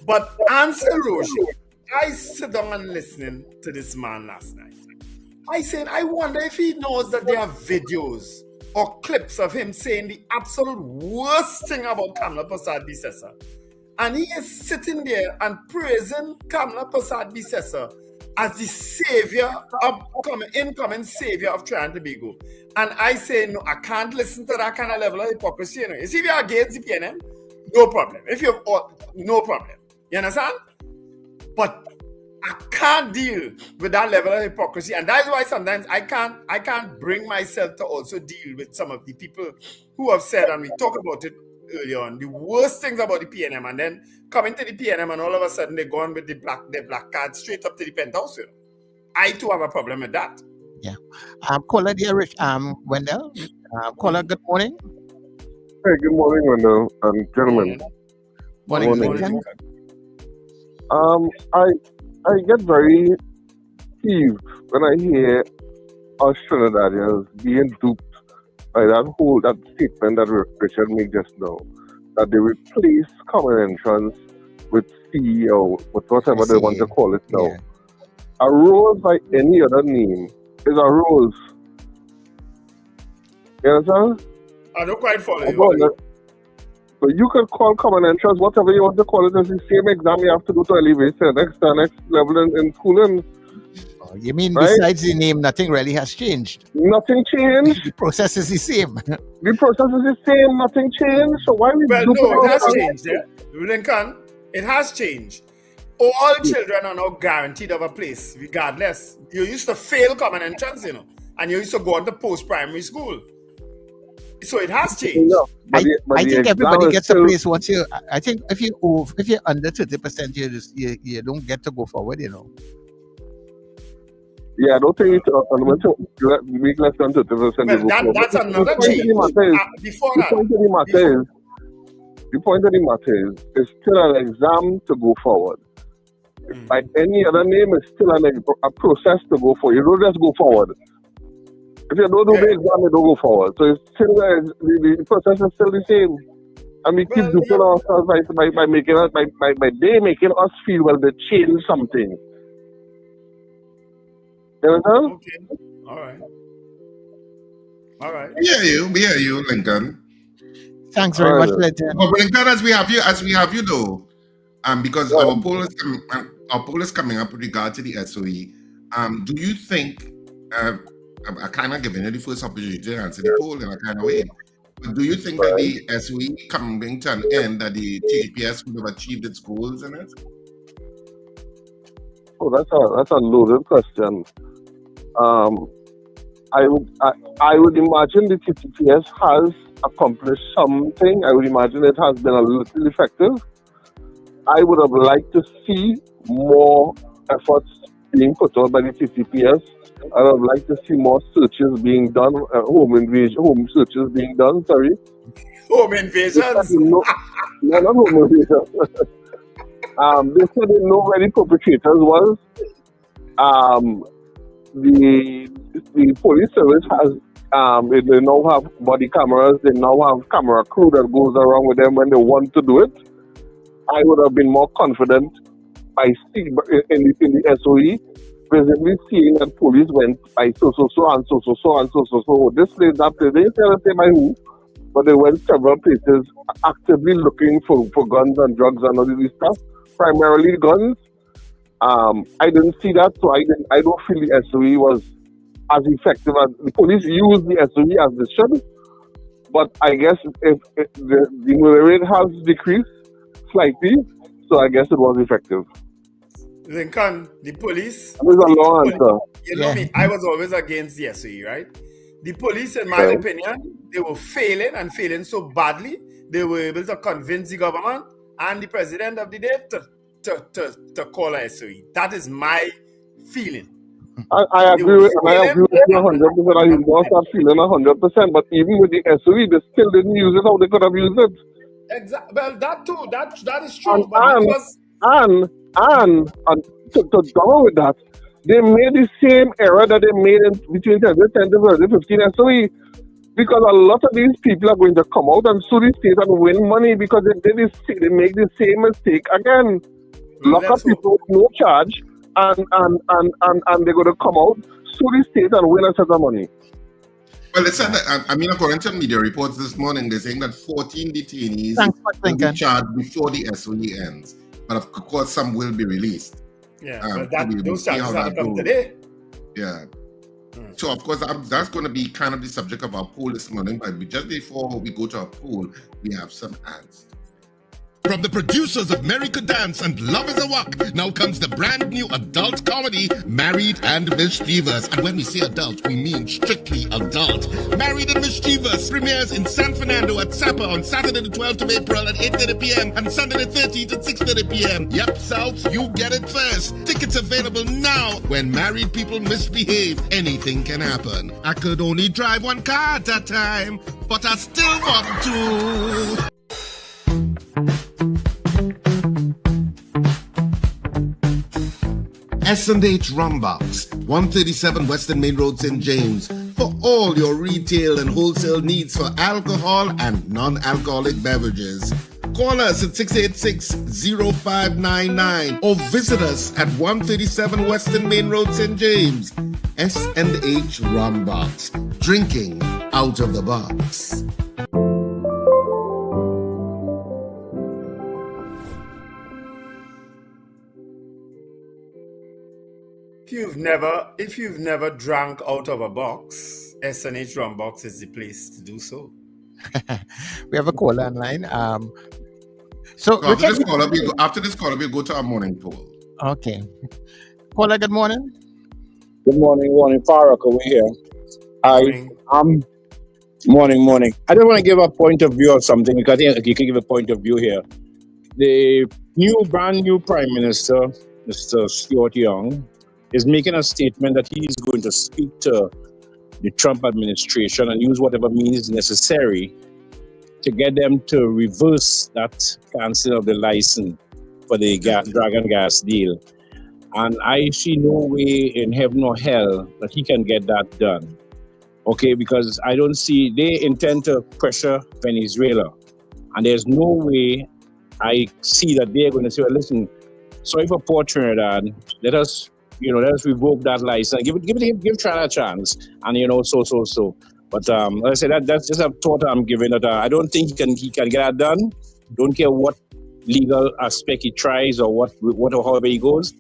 But Ansel Roger, I sit down and listening to this man last night. I said, I wonder if he knows that there are videos or clips of him saying the absolute worst thing about Kamla Persad-Bissessar. And he is sitting there and praising Kamla Persad-Bissessar as the savior of incoming savior of Trinidad and Tobago. And I say, no, I can't listen to that kind of level of hypocrisy. You see, if you're against the PNM, no problem. If you're no problem. You understand? But I can't deal with that level of hypocrisy. And that's why sometimes I can't bring myself to also deal with some of the people who have said, and we talk about it earlier on, the worst things about the PNM, and then coming to the PNM and all of a sudden they go on with the black card straight up to the penthouse. You know? I too have a problem with that. Yeah. Caller dear Rich, Wendell. Caller, good morning. Hey, good morning, Wendell. Morning. Morning. I get very peeved when I hear us Trinidadians being duped by that statement that Richard made just now, that they replace common entrance with CEO, with whatever they want to call it now. Yeah. A rose by any other name is a rose. You understand? I don't quite follow you. So you can call common entrance whatever you want to call it. It's the same exam you have to do to elevate to the next level in schooling. You mean besides the name, nothing really has changed? Nothing changed. The process is the same. The process is the same. Nothing changed. So why we it has changed. Lincoln, it has changed. All children are now guaranteed of a place, regardless. You used to fail common entrance, you know, and you used to go on to post-primary school. So it has changed. I think everybody gets a place once you. I think if you're under 30%, you don't get to go forward. You know. Yeah, I don't think it's make less than 30%. That's another change. Before that, the point of the matter is, it's still an exam to go forward. By any other name, it's still a process to go forward. You don't just go forward. If you don't do the exam, you don't go forward. So it's still the process is still the same. And we keep duping ourselves by making us making us feel well they change something. You understand? Okay. All right. We hear you, Lincoln. Thanks very much, Lincoln. But Lincoln, as we have you though, because our poll is coming up with regard to the SOE. Do you think? I kind of giving you the first opportunity to answer the poll in a kind of way. But do you think that the SOE coming to an end, that the TGPS would have achieved its goals in it? Oh, that's a loaded question. I would imagine the TGPS has accomplished something. I would imagine it has been a little effective. I would have liked to see more efforts being put out by the TGPS. I would like to see more searches being done, home searches being done, sorry. Home invasions? No, not home invasions. They said they know where the perpetrators was. The police service has they now have body cameras. They now have camera crew that goes around with them when they want to do it. I would have been more confident by seeing in the SOE, visibly seeing that police went by so and so this place, that place. They didn't tell us by who, but they went several places actively looking for guns and drugs and all this stuff. Primarily guns. I didn't see that, so I don't feel the SOE was as effective as the police used the SOE as they should. But I guess if the murder rate has decreased slightly, so I guess it was effective. Lincoln, the police. That was a long answer. You know me, I was always against the SOE, right? The police, in my opinion, they were failing so badly, they were able to convince the government and the president of the day to call a SOE. That is my feeling. I agree with you 100%. I lost that feeling 100%. But even with the SOE, they still didn't use it how they could have used it. Exactly. Well, that too. That is true. And to go with that, they made the same error that they made between 2010 to 2015 SOE. Because a lot of these people are going to come out and sue the state and win money because they make the same mistake again. Lock up people with no charge, and they're going to come out, sue the state, and win a set of money. Well, they said that, according to media reports this morning, they're saying that 14 detainees will be charged before the SOE ends. But of course, some will be released. Yeah, but those charges have come today. Yeah. So, of course, that's going to be kind of the subject of our poll this morning. But just before we go to our poll, we have some ads. From the producers of Merry Could Dance and Love Is a Walk, now comes the brand new adult comedy, Married and Mischievous. And when we say adult, we mean strictly adult. Married and Mischievous premieres in San Fernando at Sapa on Saturday the 12th of April at 8:30 p.m. and Sunday the 13th at 6:30 p.m. Yep, South, you get it first. Tickets available now. When married people misbehave, anything can happen. I could only drive one car at a time, but I still want to. S&H Rumbox, 137 Western Main Road, St. James, for all your retail and wholesale needs for alcohol and non-alcoholic beverages. Call us at 686-0599 or visit us at 137 Western Main Road, St. James. S&H Rumbox, drinking out of the box. If you've never drank out of a box, S&H Rum Box is the place to do so. We have a caller online. So after this caller, we'll go to our morning poll. Okay. Caller, good morning. Good morning. Farak over here. Morning. I just want to give a point of view of something because I think you can give a point of view here. The brand new Prime Minister, Mr. Stuart Young, is making a statement that he's going to speak to the Trump administration and use whatever means necessary to get them to reverse that cancel of the license for the Dragon gas deal. And I see no way in heaven or hell that he can get that done. Okay, because I don't see, they intend to pressure Venezuela. And there's no way I see that they're going to say, well, listen, sorry for poor Trinidad, let us revoke that license. Give Trinidad a chance, and so. But like I said, that's just a thought I'm giving. That I don't think he can get that done. Don't care what legal aspect he tries or however he goes.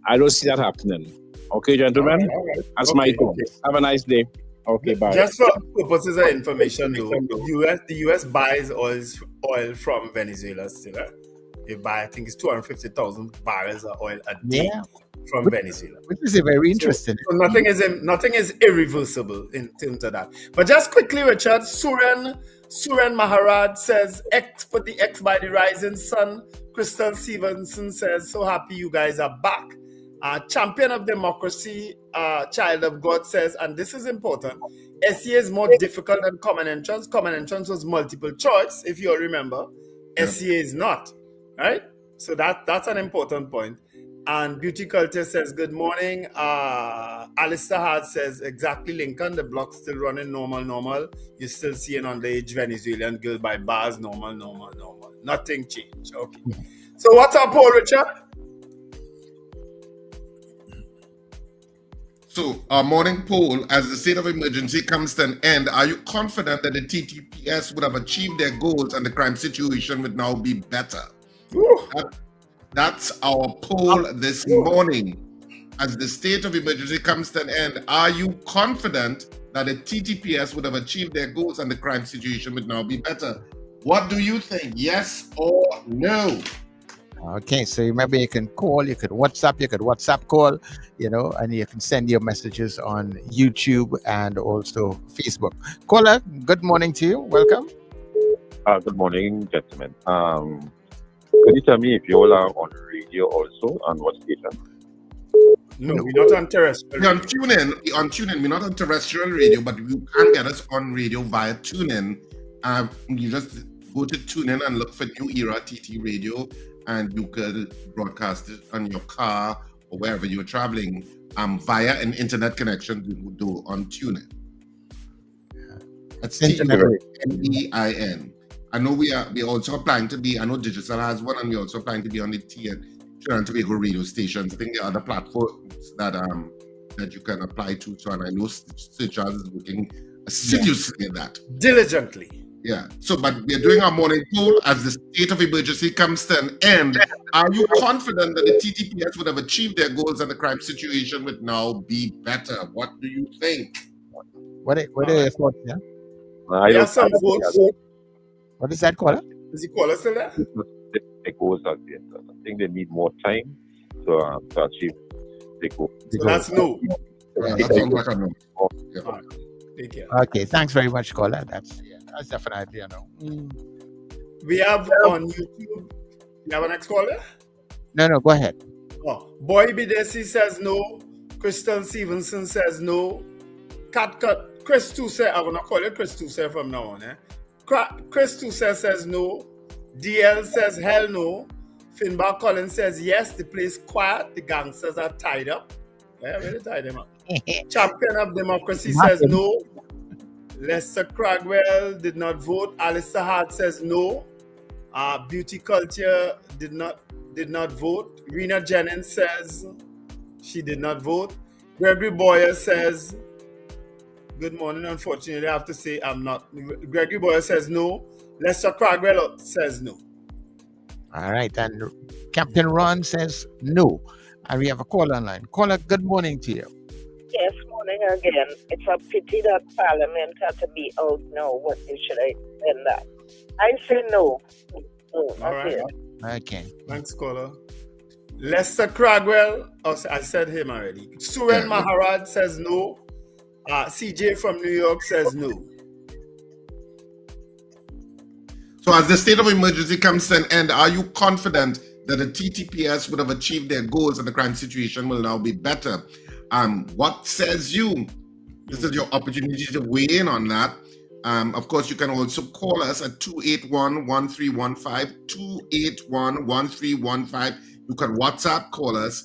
I don't see that happening. Okay, gentlemen, that's my thought. Have a nice day. Okay, bye. Just for purposes of information, though, the US buys oil from Venezuela still. They buy, I think it's 250,000 barrels of oil a day from Venezuela. Which is very interesting. So nothing is irreversible in terms of that. But just quickly, Richard, Suren Maharaj says, put the X by the rising sun. Crystal Stevenson says, so happy you guys are back. Champion of democracy, child of God says, and this is important, SEA is more difficult than common entrance. Common entrance was multiple choice, if you all remember. SEA is not. Right? So that's an important point. And Beauty Culture says, good morning. Alistair Hart says, exactly, Lincoln, the block's still running normal. You still see an underage Venezuelan girl by bars, normal. Nothing changed. Okay. So what's up, Paul Richard? So, our morning poll, as the state of emergency comes to an end, are you confident that the TTPS would have achieved their goals and the crime situation would now be better? That's our poll this morning. As the state of emergency comes to an end, are you confident that the TTPS would have achieved their goals and the crime situation would now be better? What do you think? Yes or no? Okay, so remember, you can call, you could WhatsApp call, and you can send your messages on YouTube and also Facebook. Caller, good morning to you. Welcome. Good morning, gentlemen. Could you tell me if you all are on radio also, on what station? No, we're not on terrestrial. We're on TuneIn. We're not on terrestrial radio, but you can get us on radio via TuneIn. You just go to TuneIn and look for New Era TT Radio, and you could broadcast it on your car or wherever you're traveling via an internet connection you do on TuneIn. That's TuneIn. I know we're also applying to be, I know Digital has one, and we're also applying to be on the Trinidad and Tobago radio stations. I think there are other platforms that you can apply to. So, and I know Sir Charles is working assiduously at that. Diligently. Yeah. So, but we're doing our morning poll as the state of emergency comes to an end. Are you confident that the TTPS would have achieved their goals and the crime situation would now be better? What do you think? What are your thoughts? Yeah? Some votes. What is that, caller? Is the caller still there? The goals are there. I think they need more time to achieve the goal. So that's no. Yeah, that's all like a no. Yeah. Take care. Okay, thanks very much, caller. That's definitely, We have on YouTube. You have a next caller? No, go ahead. Oh, Boy Bidesi says no. Crystal Stevenson says no. Chris Tousse, I'm going to call you Chris Tousse from now on. Chris Tousse says no. DL says hell no. Finbar Collins says yes, the place quiet. The gangsters are tied up. Yeah, really tied them up. Champion of Democracy says no. Lester Cragwell did not vote. Alistair Hart says no. Beauty Culture did not vote. Rena Jennings says she did not vote. Gregory Boyer says good morning. Unfortunately, I have to say I'm not. Gregory Boyer says no. Lester Cragwell says no. All right, and Captain Ron says no. And we have a caller online. Caller, good morning to you. Yes, morning again. It's a pity that Parliament had to be out now. What should I end that? I say no. All right. Okay. Thanks, caller. Lester Cragwell, I said him already. Suren Maharaj says no. CJ from New York says no. So as the state of emergency comes to an end, are you confident that the TTPS would have achieved their goals and the crime situation will now be better? What says you? This is your opportunity to weigh in on that. Of course, you can also call us at 281-1315, 281-1315. You can WhatsApp call us,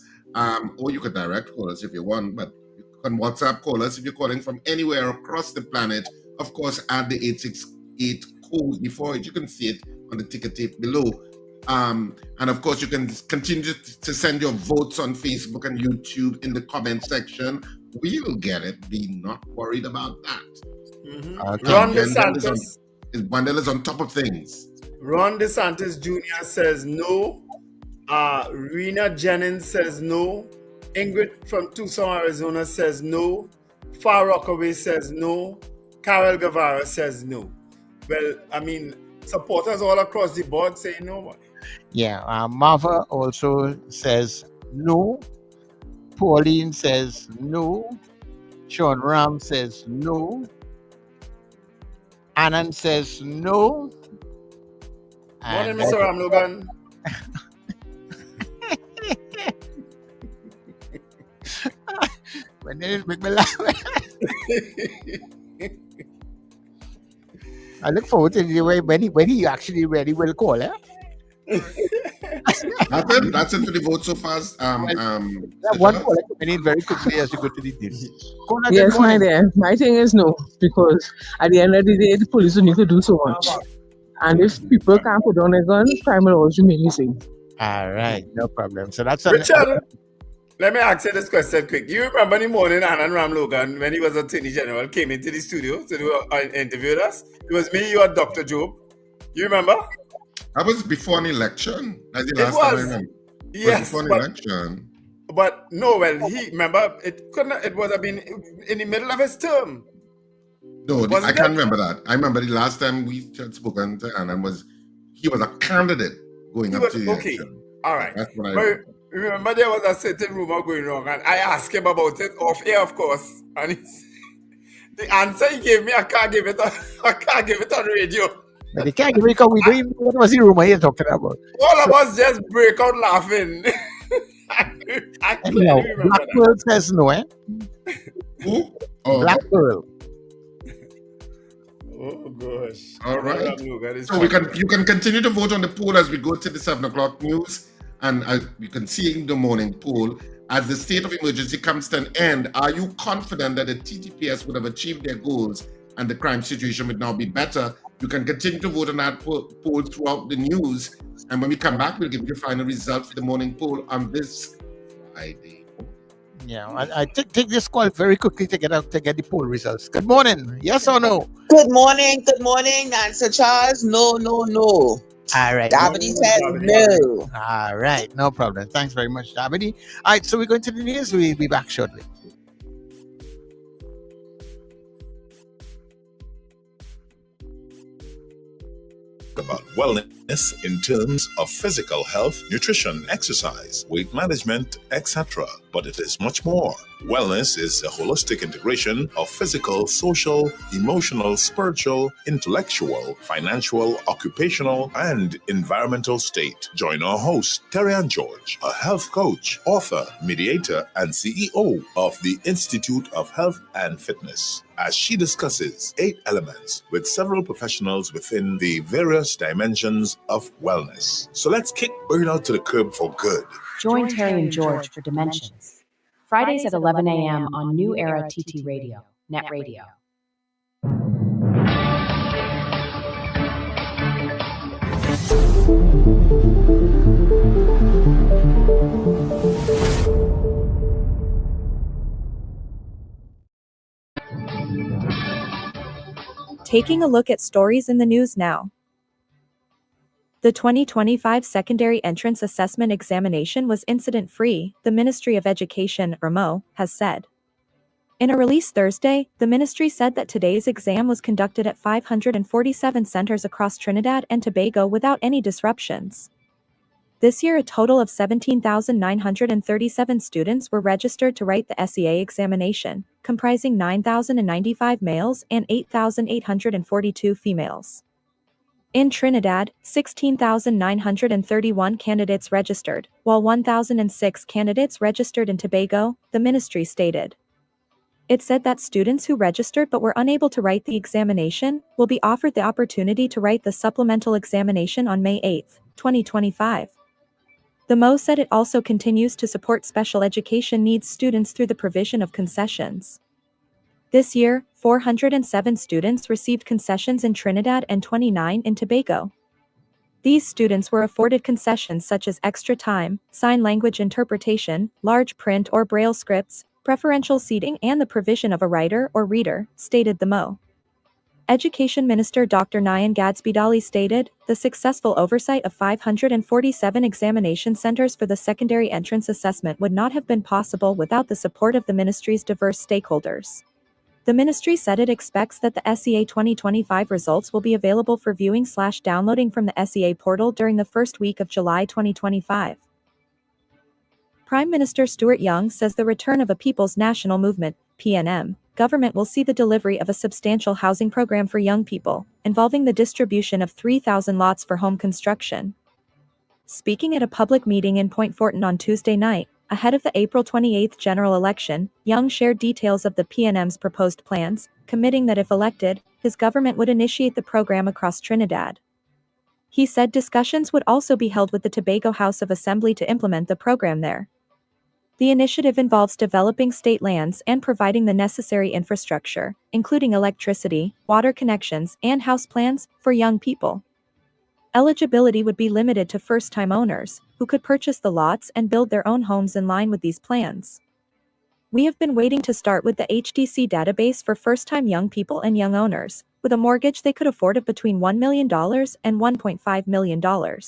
or you can direct call us if you want, but you can WhatsApp call us if you're calling from anywhere across the planet. Of course, add the 868 code before it. You can see it on the ticker tape below. And of course, you can continue to send your votes on Facebook and YouTube in the comment section. We'll get it. Be not worried about that. Mm-hmm. Ron DeSantis. Wendell is on top of things. Ron DeSantis Jr. says no. Rena Jennings says no. Ingrid from Tucson, Arizona says no. Far Rockaway says no. Carol Guevara says no. Well, I mean, supporters all across the board say no. Yeah, Marva also says no. Pauline says no. Sean Ram says no. Anand says no. Morning, Mr. Ram Logan. When they make me laugh. I look forward to the way when he actually really will call, eh? That's it for the vote so fast. One Sisha? more I need very quickly as you go to the deal. Kona, good Yes, my morning. dear. My thing is no, because at the end of the day, the police don't need to do so much. And if people can't put down a gun, crime will always remain the same. All right, no problem. So that's Richard, let me ask you this question quick. You remember the morning Anand Ram Logan, when he was Attorney General, came into the studio to do interview us? It was me, you, and Dr. Job. You remember? That was before an election. That's the It last time I was. remember. Yes, before an election. but no, well, he remember it couldn't. It would have been in the middle of his term. No, I Wasn't can't it? remember that. I remember the last time we had spoken to Anand he was a candidate going up to the Okay, election. all right. That's what I But remember. remember, there was a certain rumor going wrong, and I asked him about it off air, of course, and the answer he gave me, I can't give it on radio. But they can't give it because we don't even know what was the rumor you're talking about. All of us just break out laughing. I clearly Anyhow, remember Black that. Pearl says no, eh? Who? Oh, Black Pearl. Oh gosh. All right. Logan, So you can continue to vote on the poll as we go to the 7 o'clock news, and you can see in the morning poll as the state of emergency comes to an end. Are you confident that the TTPS would have achieved their goals and the crime situation would now be better? You can continue to vote on that poll throughout the news, and when we come back, we'll give you the final results for the morning poll on this Friday. Yeah, I take this call very quickly to get the poll results. Good morning. Yes or no? Good morning, Nancy Charles. No. All right. Davide says no. All right, no problem. Thanks very much, Davide. All right, so we're going to the news. We'll be back shortly. About wellness in terms of physical health, nutrition, exercise, weight management, etc. But it is much more. Wellness is a holistic integration of physical, social, emotional, spiritual, intellectual, financial, occupational, and environmental state. Join our host, Terry Ann George, a health coach, author, mediator, and CEO of the Institute of Health and Fitness, as she discusses 8 elements with several professionals within the various dimensions of wellness. So let's kick burnout to the curb for good. Join Terry and George for Dimensions. Fridays at 11 a.m. on New Era TT Radio, Net Radio. Taking a look at stories in the news now. The 2025 Secondary Entrance Assessment Examination was incident-free, the Ministry of Education, or MO, has said. In a release Thursday, the ministry said that today's exam was conducted at 547 centers across Trinidad and Tobago without any disruptions. This year, a total of 17,937 students were registered to write the SEA examination, comprising 9,095 males and 8,842 females. In Trinidad, 16,931 candidates registered, while 1,006 candidates registered in Tobago, the ministry stated. It said that students who registered but were unable to write the examination will be offered the opportunity to write the supplemental examination on May 8, 2025. The MO said it also continues to support special education needs students through the provision of concessions. This year, 407 students received concessions in Trinidad and 29 in Tobago. These students were afforded concessions such as extra time, sign language interpretation, large print or braille scripts, preferential seating and the provision of a writer or reader, stated the MO. Education Minister Dr. Nyan Gadsby-Dali stated, the successful oversight of 547 examination centers for the secondary entrance assessment would not have been possible without the support of the ministry's diverse stakeholders. The ministry said it expects that the SEA 2025 results will be available for viewing/downloading from the SEA portal during the first week of July 2025. Prime Minister Stuart Young says the return of a People's National Movement, PNM, government will see the delivery of a substantial housing program for young people, involving the distribution of 3,000 lots for home construction. Speaking at a public meeting in Point Fortin on Tuesday night, ahead of the April 28 general election, Young shared details of the PNM's proposed plans, committing that if elected, his government would initiate the program across Trinidad. He said discussions would also be held with the Tobago House of Assembly to implement the program there. The initiative involves developing state lands and providing the necessary infrastructure, including electricity, water connections, and house plans, for young people. Eligibility would be limited to first-time owners, who could purchase the lots and build their own homes in line with these plans. We have been waiting to start with the HDC database for first-time young people and young owners, with a mortgage they could afford of between $1 million and $1.5 million.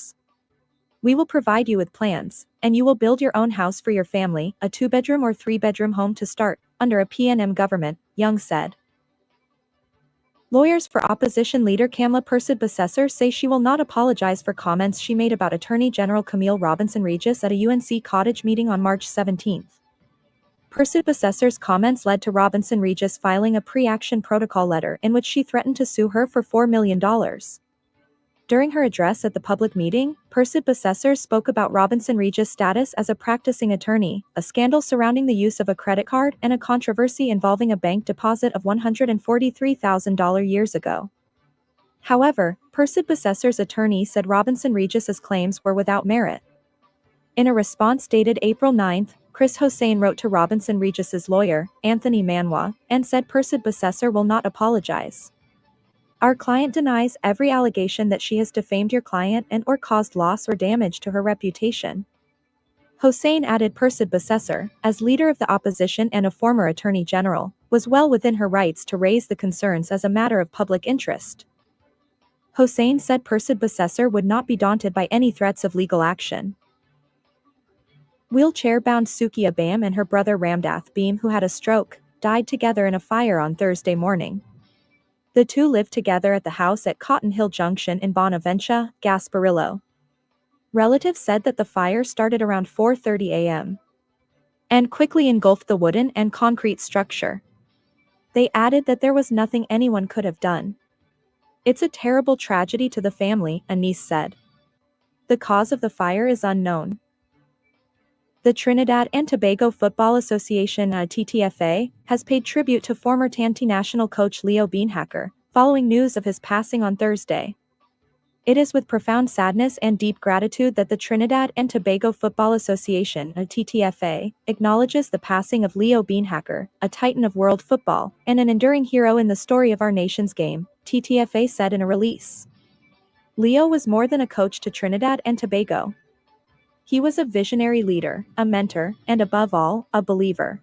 We will provide you with plans, and you will build your own house for your family, a 2-bedroom or 3-bedroom home to start, under a PNM government, Young said. Lawyers for opposition leader Kamala Persad-Becesser say she will not apologize for comments she made about Attorney General Camille Robinson-Regis at a UNC Cottage meeting on March 17. Persad-Becesser's comments led to Robinson-Regis filing a pre-action protocol letter in which she threatened to sue her for $4 million. During her address at the public meeting, Persad-Becesser spoke about Robinson-Regis' status as a practicing attorney, a scandal surrounding the use of a credit card, and a controversy involving a bank deposit of $143,000 years ago. However, Persad-Becesser's attorney said Robinson-Regis' claims were without merit. In a response dated April 9, Chris Hossain wrote to Robinson-Regis' lawyer, Anthony Manwa, and said Persad-Becesser will not apologize. Our client denies every allegation that she has defamed your client and or caused loss or damage to her reputation. Hossain added Persad-Becesser, as leader of the opposition and a former attorney general, was well within her rights to raise the concerns as a matter of public interest. Hossain said Persad-Becesser would not be daunted by any threats of legal action. Wheelchair-bound Sukiya Bam and her brother Ramdath Beam, who had a stroke, died together in a fire on Thursday morning. The two lived together at the house at Cotton Hill Junction in Bonaventure, Gasparillo. Relatives said that the fire started around 4:30 a.m. and quickly engulfed the wooden and concrete structure. They added that there was nothing anyone could have done. It's a terrible tragedy to the family, a niece said. The cause of the fire is unknown. The Trinidad and Tobago Football Association TTFA has paid tribute to former Tanti national coach Leo Beenhakker, following news of his passing on Thursday. It is with profound sadness and deep gratitude that the Trinidad and Tobago Football Association TTFA acknowledges the passing of Leo Beenhakker, a titan of world football, and an enduring hero in the story of our nation's game, TTFA said in a release. Leo was more than a coach to Trinidad and Tobago. He was a visionary leader, a mentor, and above all, a believer.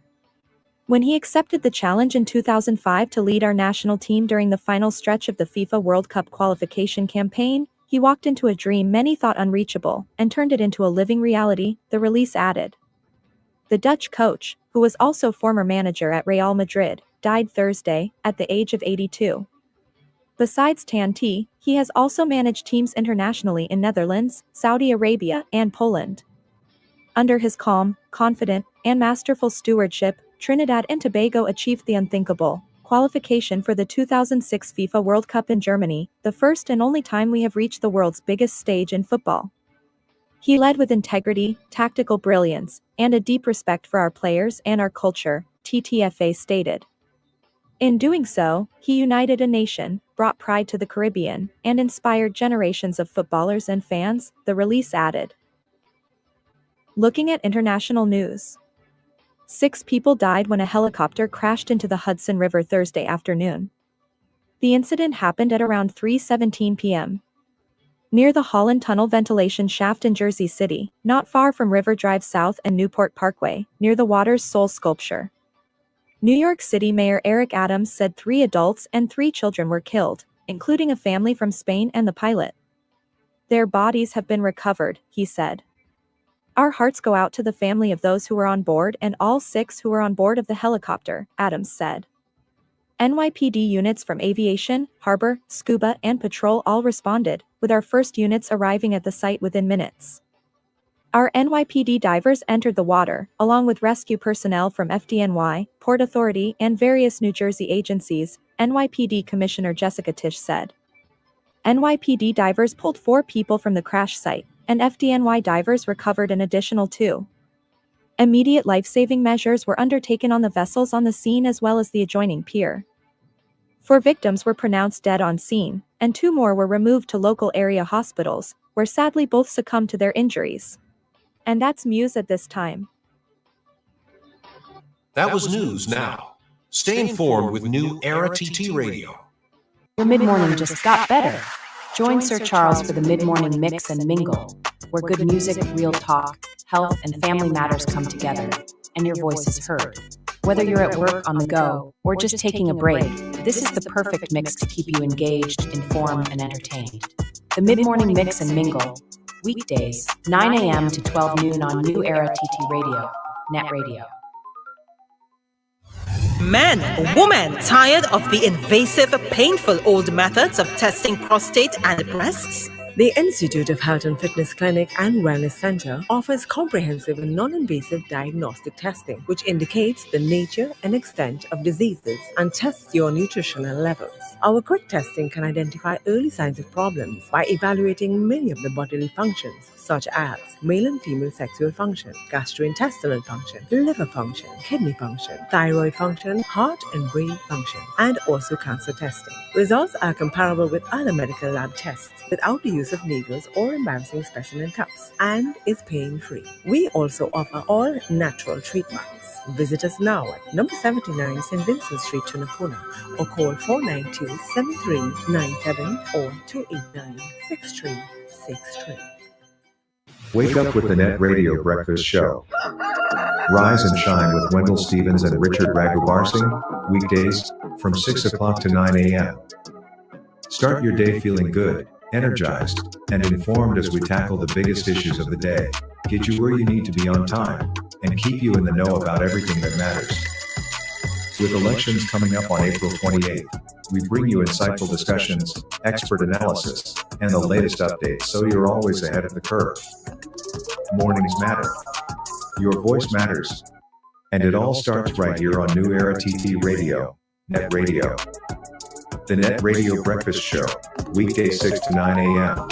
When he accepted the challenge in 2005 to lead our national team during the final stretch of the FIFA World Cup qualification campaign, he walked into a dream many thought unreachable, and turned it into a living reality, the release added. The Dutch coach, who was also former manager at Real Madrid, died Thursday, at the age of 82. Besides Tanti, he has also managed teams internationally in Netherlands, Saudi Arabia, and Poland. Under his calm, confident, and masterful stewardship, Trinidad and Tobago achieved the unthinkable: qualification for the 2006 FIFA World Cup in Germany, the first and only time we have reached the world's biggest stage in football. He led with integrity, tactical brilliance, and a deep respect for our players and our culture, TTFA stated. In doing so, he united a nation, brought pride to the Caribbean, and inspired generations of footballers and fans, the release added. Looking at international news. 6 people died when a helicopter crashed into the Hudson River Thursday afternoon. The incident happened at around 3:17 p.m. near the Holland Tunnel ventilation shaft in Jersey City, not far from River Drive South and Newport Parkway, near the water's soul sculpture. New York City Mayor Eric Adams said 3 adults and 3 children were killed, including a family from Spain and the pilot. Their bodies have been recovered, he said. Our hearts go out to the family of those who were on board and all 6 who were on board of the helicopter, Adams said. NYPD units from aviation, harbor, scuba, and patrol all responded, with our first units arriving at the site within minutes. Our NYPD divers entered the water, along with rescue personnel from FDNY, Port Authority, and various New Jersey agencies, NYPD Commissioner Jessica Tisch said. NYPD divers pulled 4 people from the crash site, and FDNY divers recovered an additional 2. Immediate life-saving measures were undertaken on the vessels on the scene as well as the adjoining pier. 4 victims were pronounced dead on scene, and 2 more were removed to local area hospitals, where sadly both succumbed to their injuries. And that's Muse at this time. That was news now. Stay informed with New Era TT Radio. Your mid-morning just got better. Join Sir Charles for the mid-morning mix and mingle, where good music, real talk, health, and family matters come together, and your voice is heard. Whether you're at work, on the go, or just taking a break, this is the perfect mix to keep you engaged, informed, and entertained. The mid-morning mix and mingle, weekdays, 9 a.m. to 12 noon on New Era TT Radio, Net Radio. Men, women, tired of the invasive, painful old methods of testing prostate and breasts? The Institute of Health and Fitness Clinic and Wellness Center offers comprehensive and non-invasive diagnostic testing, which indicates the nature and extent of diseases and tests your nutritional levels. Our quick testing can identify early signs of problems by evaluating many of the bodily functions, such as male and female sexual function, gastrointestinal function, liver function, kidney function, thyroid function, heart and brain function, and also cancer testing. Results are comparable with other medical lab tests without the use of needles or embarrassing specimen cups, and is pain-free. We also offer all natural treatments. Visit us now at number 79 St. Vincent Street, Tunapuna, or call 492-7397 or 289-6363. Wake up with the Net Radio Breakfast Show. Rise and shine with Wendell Stevens and Richard Raghubarsing, weekdays, from 6 o'clock to 9 a.m. Start your day feeling good, energized, and informed as we tackle the biggest issues of the day, get you where you need to be on time, and keep you in the know about everything that matters. With elections coming up on April 28th, we bring you insightful discussions, expert analysis, and the latest updates so you're always ahead of the curve. Mornings matter. Your voice matters. And it all starts right here on New Era TT Radio, Net Radio. The Net Radio Breakfast Show, weekdays 6 to 9 a.m.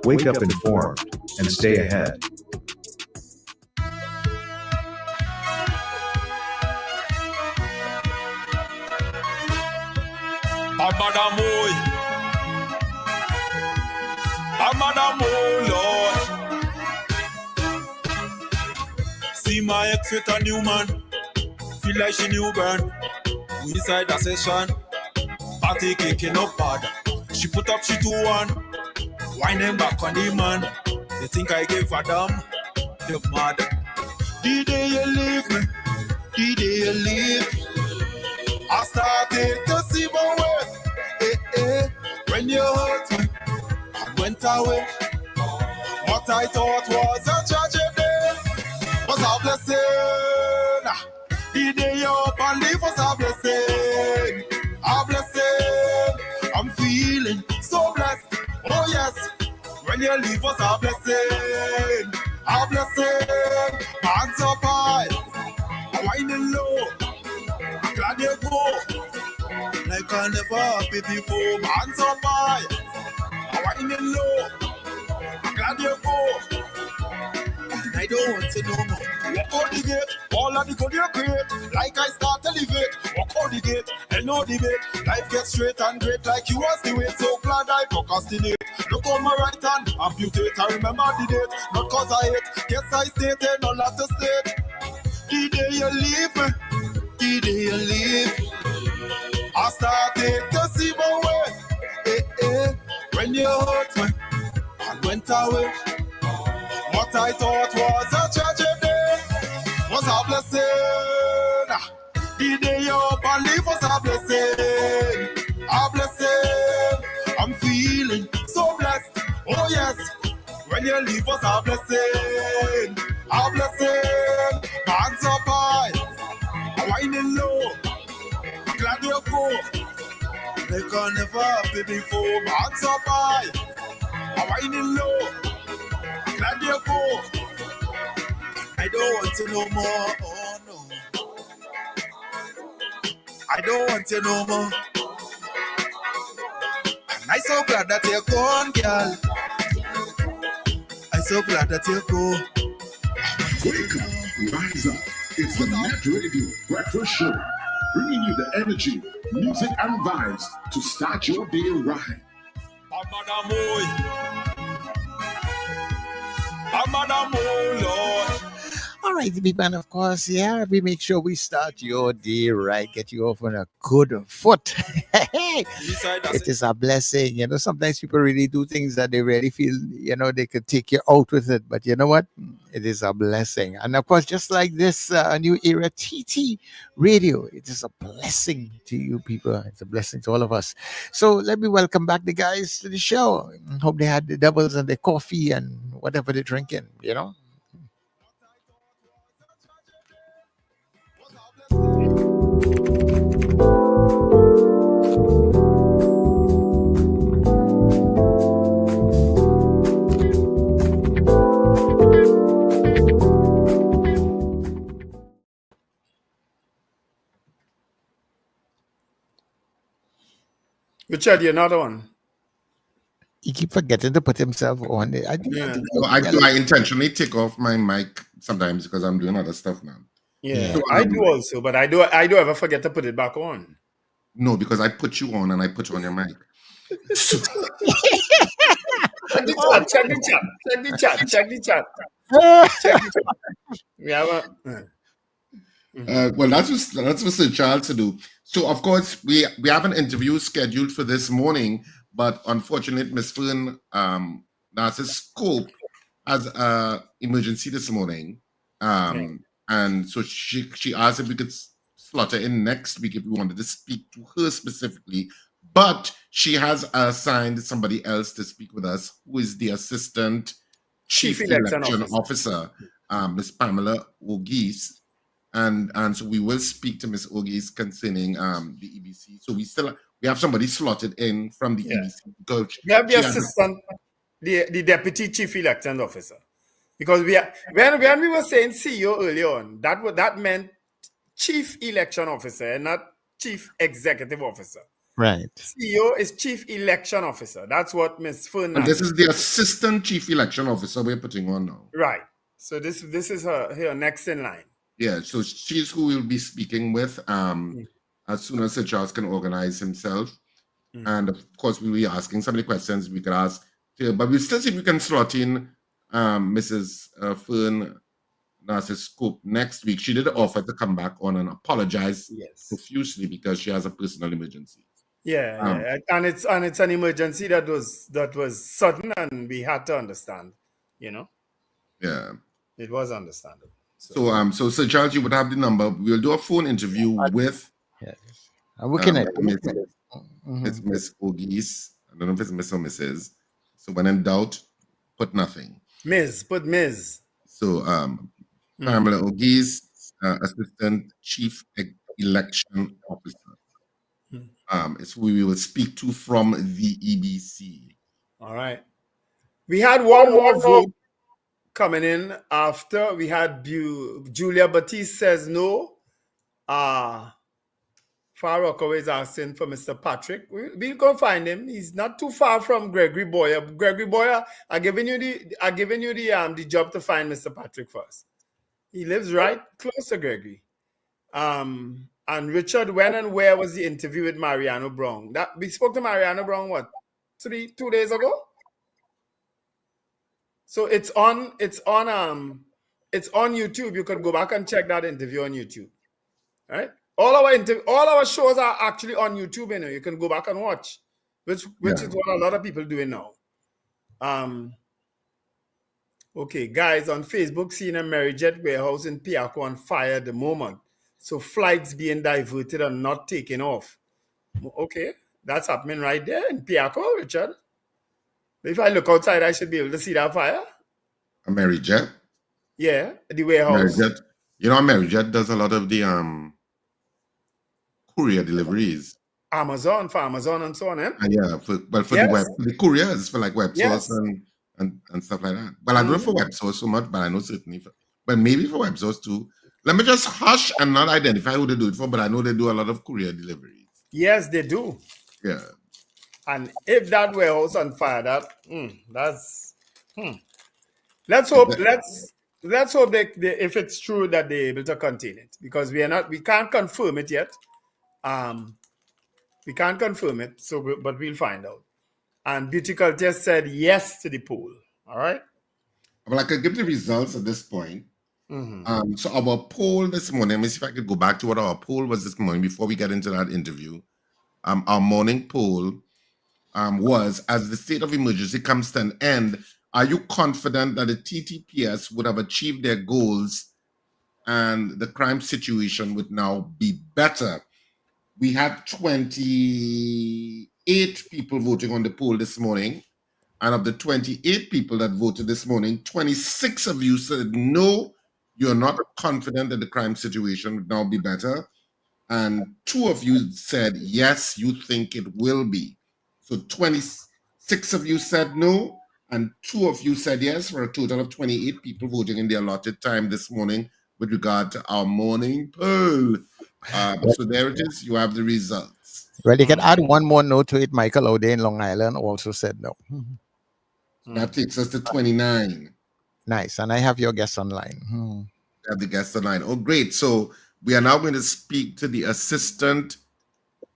Wake up informed and stay ahead. Lord. See my ex with a new man. Feel like she new burn. We decide a session. Party kicking up hard. She put up, she 2-1. Winding back on the man. They think I gave a damn. They're mad. The day you leave me, the day you leave, I started to see my worth. When you hurt me, I went away. What I thought was a tragedy was a blessing. The day you up and leave was a blessing. A blessing. I'm feeling so blessed. Oh yes. When you leave was a blessing. A blessing. Hands up high. I'm winding low. I'm glad you go. Like I never happy before. Hands up high. I'm winding low. I'm glad you go. I don't want to know more. Walk out the gate, all of the good you create. Like I start to elevate. Walk out the gate, and no debate. Life gets straight and great like you was the way. So glad I procrastinate. Look on my right hand, amputate. I remember the date, not cause I hate. Guess I stated, not lot to state. The day you leave me, the day you leave, I started to see my way. When you hurt me, I went away. What I thought was a tragedy was a blessing. The day you up and leave was a blessing. A blessing. I'm feeling so blessed. Oh yes. When you leave was a blessing. A blessing. Hands up high. I'm winding low. I'm glad you go. Like I never happy before. Hands up high. I'm winding low. Glad you go. I don't want to know more. Oh no. I don't want to know more. I'm so glad that you're gone, girl. I'm so glad that you're gone. Wake up, rise up. It's the Net Radio Breakfast Show, bringing you the energy, music, and vibes to start your day right. All right, people, and of course, yeah, we make sure we start your day right, get you off on a good foot. It is a blessing. You know, sometimes people really do things that they really feel, you know, they could take you out with it. But you know what? It is a blessing. And of course, just like this new era TT radio, it is a blessing to you people. It's a blessing to all of us. So let me welcome back the guys to the show. Hope they had the doubles and the coffee and whatever they're drinking, you know. Richard, you're not on. He keep forgetting to put himself on it. I intentionally take off my mic sometimes because I'm doing other stuff now. Yeah, I do also, but I do ever forget to put it back on. No, because I put you on and I put you on your mic. Check the chat. We have well, that's for Sir Charles to do. So, of course, we have an interview scheduled for this morning, but unfortunately, Miss Fern Narcis-Scope has an emergency this morning, and so she asked if we could slot her in next week if we wanted to speak to her specifically. But she has assigned somebody else to speak with us, who is the Assistant Chief Election Officer, Miss Pamela Ogis. And so we will speak to Miss Ogis concerning the EBC. So we have somebody slotted in from the EBC. Because we have the assistant, the Deputy Chief Election Officer. Because when we were saying CEO earlier on, that meant Chief Election Officer and not Chief Executive Officer. Right. CEO is Chief Election Officer. That's what Ms. Fern. And this is the Assistant Chief Election Officer we're putting on now. Right. So this is her next in line. Yeah, so she's who we'll be speaking with as soon as Sir Charles can organize himself. And of course, we'll be asking some of the questions we could ask here, but we'll still see if we can slot in Mrs. Fern Narcis-Scope next week. She did offer to come back on and apologize profusely because she has a personal emergency. Yeah, and it's an emergency that was sudden, and we had to understand, you know. Yeah, it was understandable. So Sir Charles, you would have the number. We'll do a phone interview with. I'm looking at Miss Ogis. I don't know if it's Miss or Mrs. So when in doubt, put nothing. Put Ms. So Pamela Ogis, Assistant Chief Election Officer. It's who we will speak to from the EBC. All right. We had one more vote coming in after. We had Julia Batiste says no. Far Rockaway is asking for Mr. Patrick. We'll go find him. He's not too far from Gregory Boyer. Gregory Boyer, I'm giving you the job to find Mr. Patrick first. He lives right close to Gregory. And Richard, when and where was the interview with Mariano Brown? We spoke to Mariano Brown, what, 2 days ago? So it's on YouTube. You can go back and check that interview on YouTube. All right? All our shows are actually on YouTube, you know. You can go back and watch, which is what a lot of people doing now. Okay, guys, on Facebook, seeing a Maryjet warehouse in Piaco on fire at the moment. So flights being diverted and not taking off. Okay, that's happening right there in Piaco, Richard. If I look outside, I should be able to see that fire. A Maryjet? Yeah, the warehouse. Maryjet. You know, Maryjet does a lot of the courier deliveries. For Amazon and so on, eh? Yeah, for the couriers, for like WebSource and stuff like that. Well, I don't know for WebSource so much, but I know certainly but maybe for WebSource too. Let me just hush and not identify who they do it for, but I know they do a lot of courier deliveries. Yes, they do. Yeah. And if that warehouse on fire, let's hope they if it's true that they're able to contain it, because we can't confirm it yet. We can't confirm it, but we'll find out. And Beauty Culture said yes to the poll. All right. Well, I could give the results at this point. Mm-hmm. So our poll this morning, let me see if I could go back to what our poll was this morning before we get into that interview. Our morning poll was, as the state of emergency comes to an end, are you confident that the TTPS would have achieved their goals and the crime situation would now be better? We had 28 people voting on the poll this morning. And of the 28 people that voted this morning, 26 of you said no, you're not confident that the crime situation would now be better. And 2 of you said yes, you think it will be. So 26 of you said no, and 2 of you said yes, for a total of 28 people voting in the allotted time this morning with regard to our morning poll. So there it is. You have the results. Well, you can add one more note to it. Michael O'Day in Long Island also said no. That takes us to 29. Nice. And I have your guest online. Have the guest online. Oh, great. So we are now going to speak to the Assistant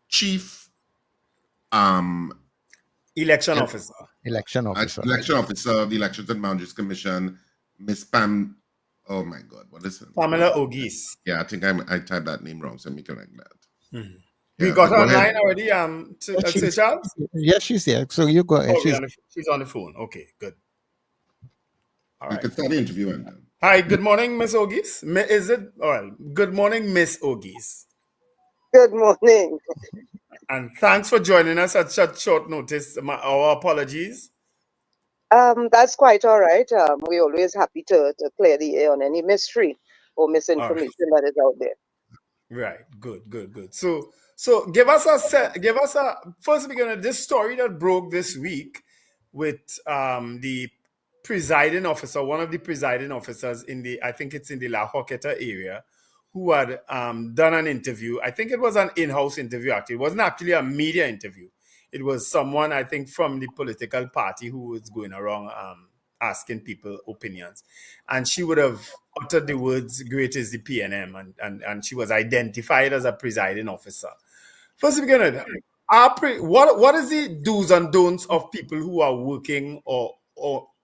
Chief Election Officer. Election Officer. Election Officer of the Elections and Boundaries Commission, Miss Pam. Oh my God, what is it? Pamela Ogis. Yeah, I think I typed that name wrong, so let me correct that. Mm-hmm. Yeah, we got her go ahead. online already, Charles? Yes, she's there. So you go ahead. She's on the phone. Okay, good. All right. You can start the interview then. Hi, good morning, Miss Ogis. Is it? All right. Good morning, Miss Ogis. Good morning. And thanks for joining us at such short notice. Our apologies. That's quite all right. We're always happy to clear the air on any mystery or misinformation that is out there. Right. Good. So give us a first beginner this story that broke this week with the presiding officer, one of the presiding officers I think it's in the La Joqueta area, who had done an interview. I think it was an in-house interview, actually. It wasn't actually a media interview. It was someone, I think, from the political party who was going around asking people opinions. And she would have uttered the words, "Great is the PNM," and she was identified as a presiding officer. First, we begin what is the do's and don'ts of people who are working or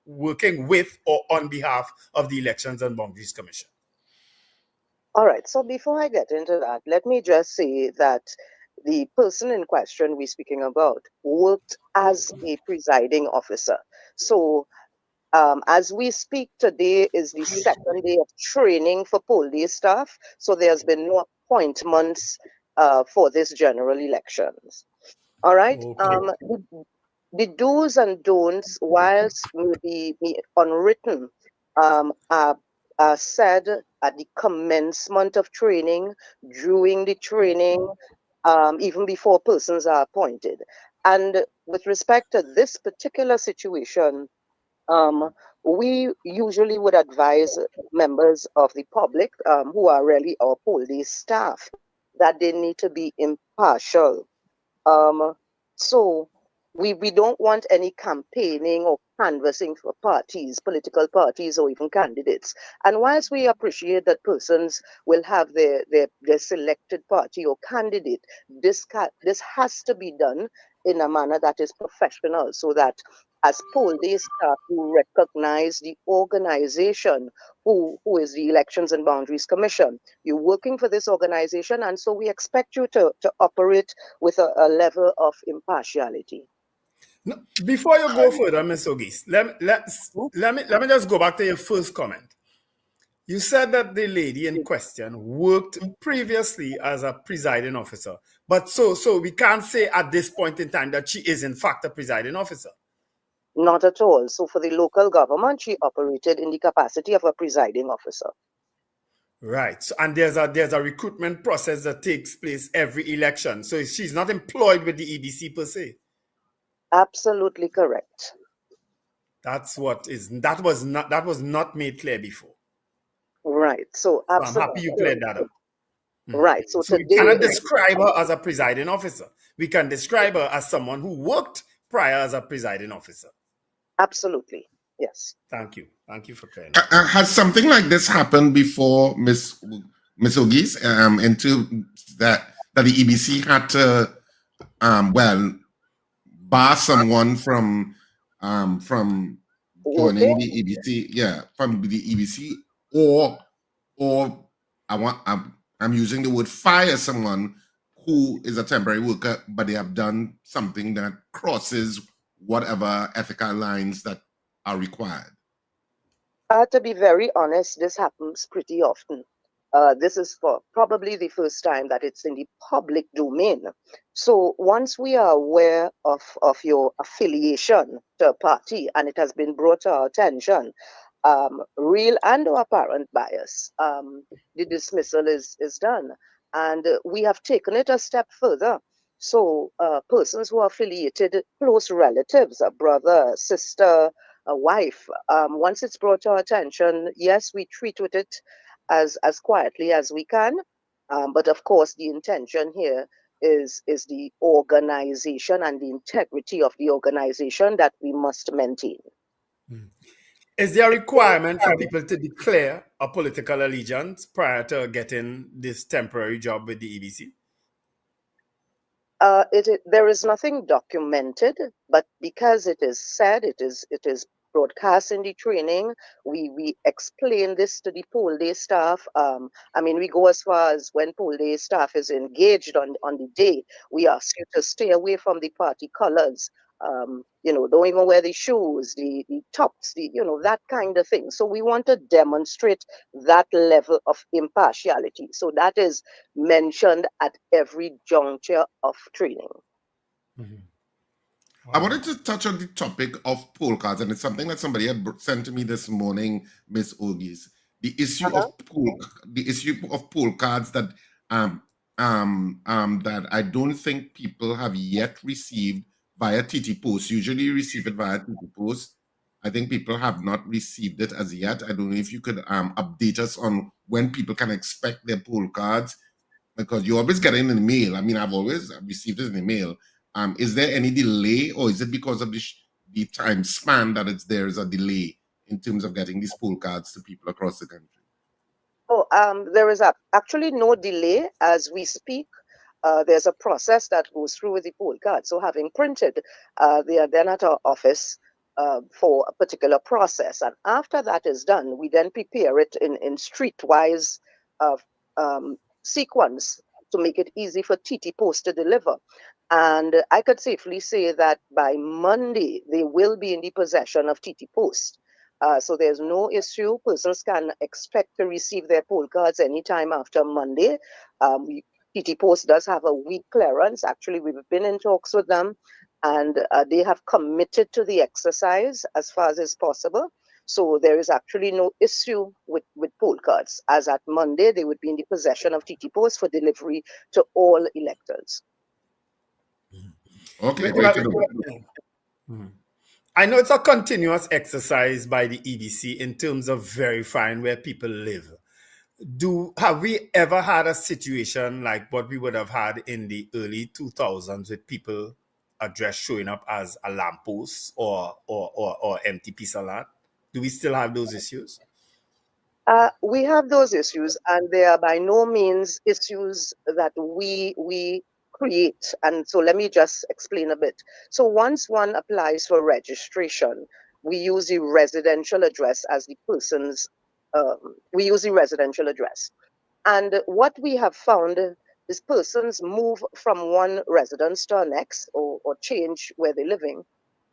working with or on behalf of the Elections and Boundaries Commission? All right. So before I get into that, let me just say that the person in question we're speaking about worked as a presiding officer. So as we speak, today is the second day of training for poll day staff. So there's been no appointments for this general elections. All right. Okay. The do's and don'ts, whilst maybe unwritten, are said at the commencement of training, during the training, even before persons are appointed. And with respect to this particular situation, we usually would advise members of the public who are really our poll day staff that they need to be impartial. So we don't want any campaigning or canvassing for parties, political parties, or even candidates. And whilst we appreciate that persons will have their selected party or candidate, this has to be done in a manner that is professional, so that as poll day staff, you recognize the organization who is the Elections and Boundaries Commission. You're working for this organization, and so we expect you to operate with a level of impartiality. No, before you go further, Ms. Ogis, let me just go back to your first comment. You said that the lady in question worked previously as a presiding officer, but so we can't say at this point in time that she is in fact a presiding officer. Not at all. So for the local government, she operated in the capacity of a presiding officer. Right. So, and there's a recruitment process that takes place every election. So she's not employed with the EBC per se. Absolutely correct. That was not made clear before. Right. So I'm happy you cleared that up. Right. So we cannot describe her as a presiding officer. We can describe her as someone who worked prior as a presiding officer. Absolutely. Yes. Thank you. Thank you for clearing. Has something like this happened before, Miss Ogis, into that the EBC had to bar someone from joining Voting? the EBC, yeah, from the EBC, or I'm using the word fire someone who is a temporary worker, but they have done something that crosses whatever ethical lines that are required. To be very honest, this happens pretty often. This is for probably the first time that it's in the public domain. So once we are aware of your affiliation to a party and it has been brought to our attention, real and or apparent bias, the dismissal is done. And we have taken it a step further. So persons who are affiliated, close relatives, a brother, sister, a wife, once it's brought to our attention, yes, we treat with it as quietly as we can. But of course, the intention here is the organization and the integrity of the organization that we must maintain. Is there a requirement for people to declare a political allegiance prior to getting this temporary job with the EBC? There is nothing documented, but because it is said, it is broadcast in the training. We explain this to the poll day staff. I mean, we go as far as when poll day staff is engaged on the day, we ask you to stay away from the party colors. Don't even wear the shoes, the tops, that kind of thing. So we want to demonstrate that level of impartiality. So that is mentioned at every juncture of training. I wanted to touch on the topic of poll cards, and it's something that somebody had sent to me this morning, Miss Ogis. The issue of poll cards that that I don't think people have yet received via TT Post. Usually you receive it via TT Post. I think people have not received it as yet. I don't know if you could update us on when people can expect their poll cards, because you always get it in the mail. I mean, I've always received it in the mail. Is there any delay, or is it because of the time span that there is a delay in terms of getting these poll cards to people across the country? Oh, there is actually no delay as we speak. There's a process that goes through with the poll card. So having printed, they are then at our office for a particular process. And after that is done, we then prepare it in streetwise sequence to make it easy for TT Post to deliver. And I could safely say that by Monday, they will be in the possession of TT Post. So there's no issue. Persons can expect to receive their poll cards anytime after Monday. TT Post does have a week clearance. Actually, we've been in talks with them, and they have committed to the exercise as far as is possible. So there is actually no issue with poll cards. As at Monday, they would be in the possession of TT Post for delivery to all electors. Okay, I know it's a continuous exercise by the EBC in terms of verifying where people live. Have we ever had a situation like what we would have had in the early 2000s with people address showing up as a lamppost or empty piece of land? Do we still have those issues? We have those issues, and they are by no means issues that we create. And so let me just explain a bit. So once one applies for registration, we use the residential address as the person's, we use the residential address. And what we have found is persons move from one residence to the next or change where they're living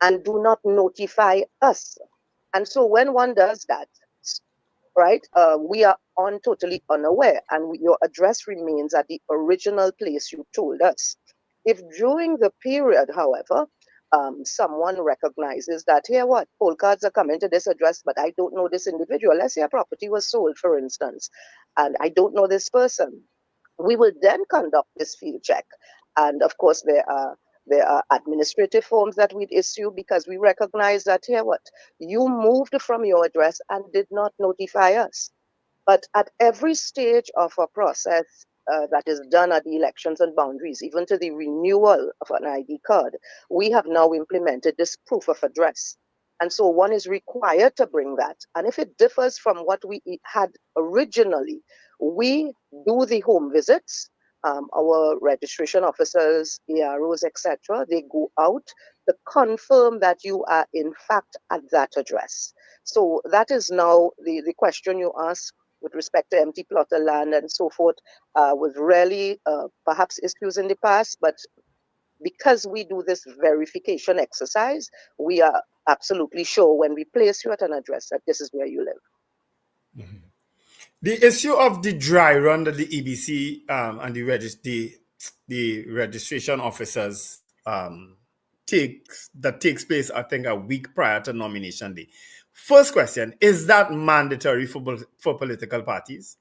and do not notify us. And so when one does that, right, we are totally unaware, and your address remains at the original place you told us. If during the period, however, someone recognizes that, here, what, poll cards are coming to this address, but I don't know this individual. Let's say a property was sold, for instance, and I don't know this person. We will then conduct this field check. And of course, there are administrative forms that we'd issue because we recognize that, here, what, you moved from your address and did not notify us. But at every stage of a process that is done at the elections and boundaries, even to the renewal of an ID card, we have now implemented this proof of address. And so one is required to bring that. And if it differs from what we had originally, we do the home visits. our registration officers, AROs, etc., they go out to confirm that you are in fact at that address. So that is now the question you ask with respect to empty plot of land and so forth, was really perhaps issues in the past, but because we do this verification exercise, we are absolutely sure when we place you at an address that this is where you live. The issue of the dry run that the EBC and the registration officers takes place, I think, a week prior to nomination day. First question: is that mandatory for political parties?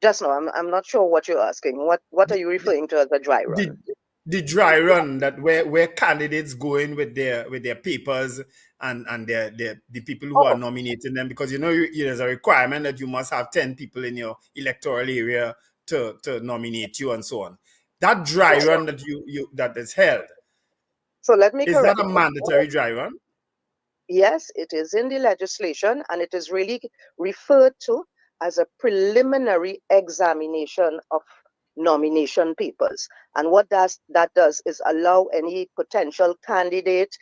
Just now, I'm not sure what you're asking. What are you referring to as a dry run? The dry run, that where candidates go in with their papers and the people who are nominating them, because there's a requirement that you must have 10 people in your electoral area to nominate you and so on. That dry run that that is held. So let me correct. Is that a mandatory dry run? Yes, it is in the legislation, and it is really referred to as a preliminary examination of nomination papers. And what that does is allow any potential candidate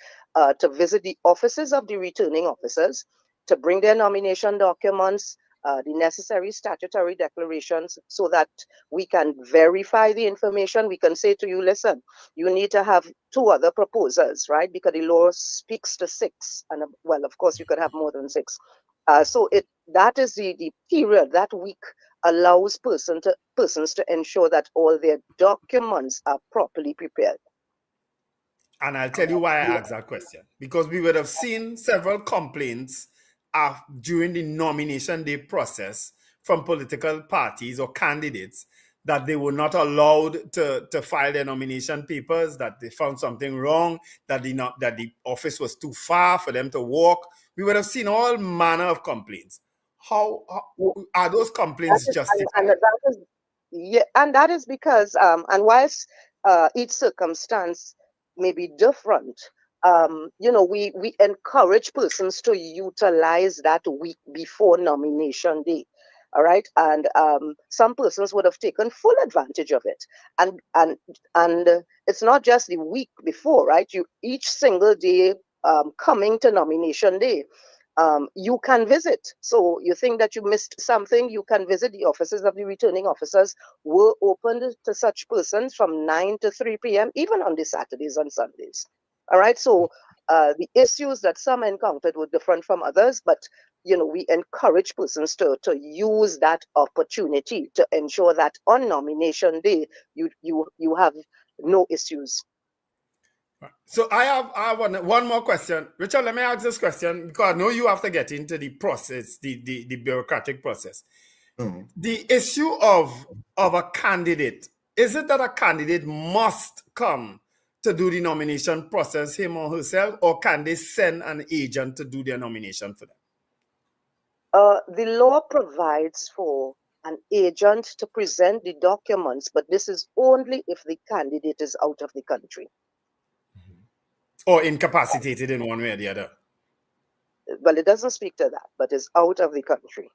to visit the offices of the returning officers, to bring their nomination documents, the necessary statutory declarations, so that we can verify the information. We can say to you, listen, you need to have 2 other proposers, right? Because the law speaks to 6. And well, of course, you could have more than 6. So that is the period, that week allows persons to ensure that all their documents are properly prepared. And I'll tell you why I asked that question. Because we would have seen several complaints during the nomination day process from political parties or candidates that they were not allowed to file their nomination papers, that they found something wrong, that the office was too far for them to walk. We would have seen all manner of complaints. How are those complaints justified? And that is because, and whilst each circumstance may be different, we encourage persons to utilize that week before nomination day. All right, and some persons would have taken full advantage of it, and it's not just the week before, right? Each single day coming to nomination day, you can visit. So you think that you missed something, you can visit. The offices of the returning officers were opened to such persons from 9 to 3 p.m., even on the Saturdays and Sundays. All right, so the issues that some encountered were different from others, but we encourage persons to use that opportunity to ensure that on nomination day you have no issues. So I have one more question. Richard, let me ask this question, because I know you have to get into the process, the bureaucratic process. The issue of a candidate, is it that a candidate must come to do the nomination process, him or herself, or can they send an agent to do their nomination for them? The law provides for an agent to present the documents, but this is only if the candidate is out of the country. Or incapacitated in one way or the other? Well, it doesn't speak to that, but is out of the country.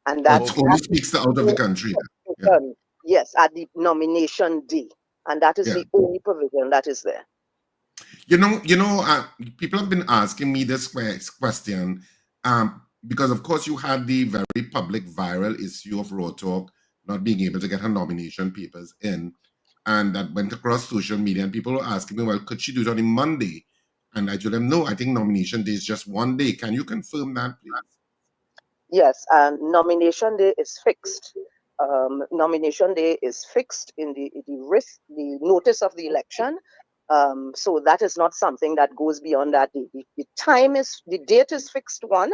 And that only speaks to out of the country. Yeah. Yes, at the nomination day. And that is the only provision that is there. People have been asking me this question because, of course, you had the very public viral issue of Raw Talk not being able to get her nomination papers in. And that went across social media, and people were asking me, well, could she do it on a Monday? And I told them, no, I think nomination day is just one day. Can you confirm that, please? Yes, and nomination day is fixed. Nomination day is fixed in the notice of the election. So that is not something that goes beyond that. The date is fixed upon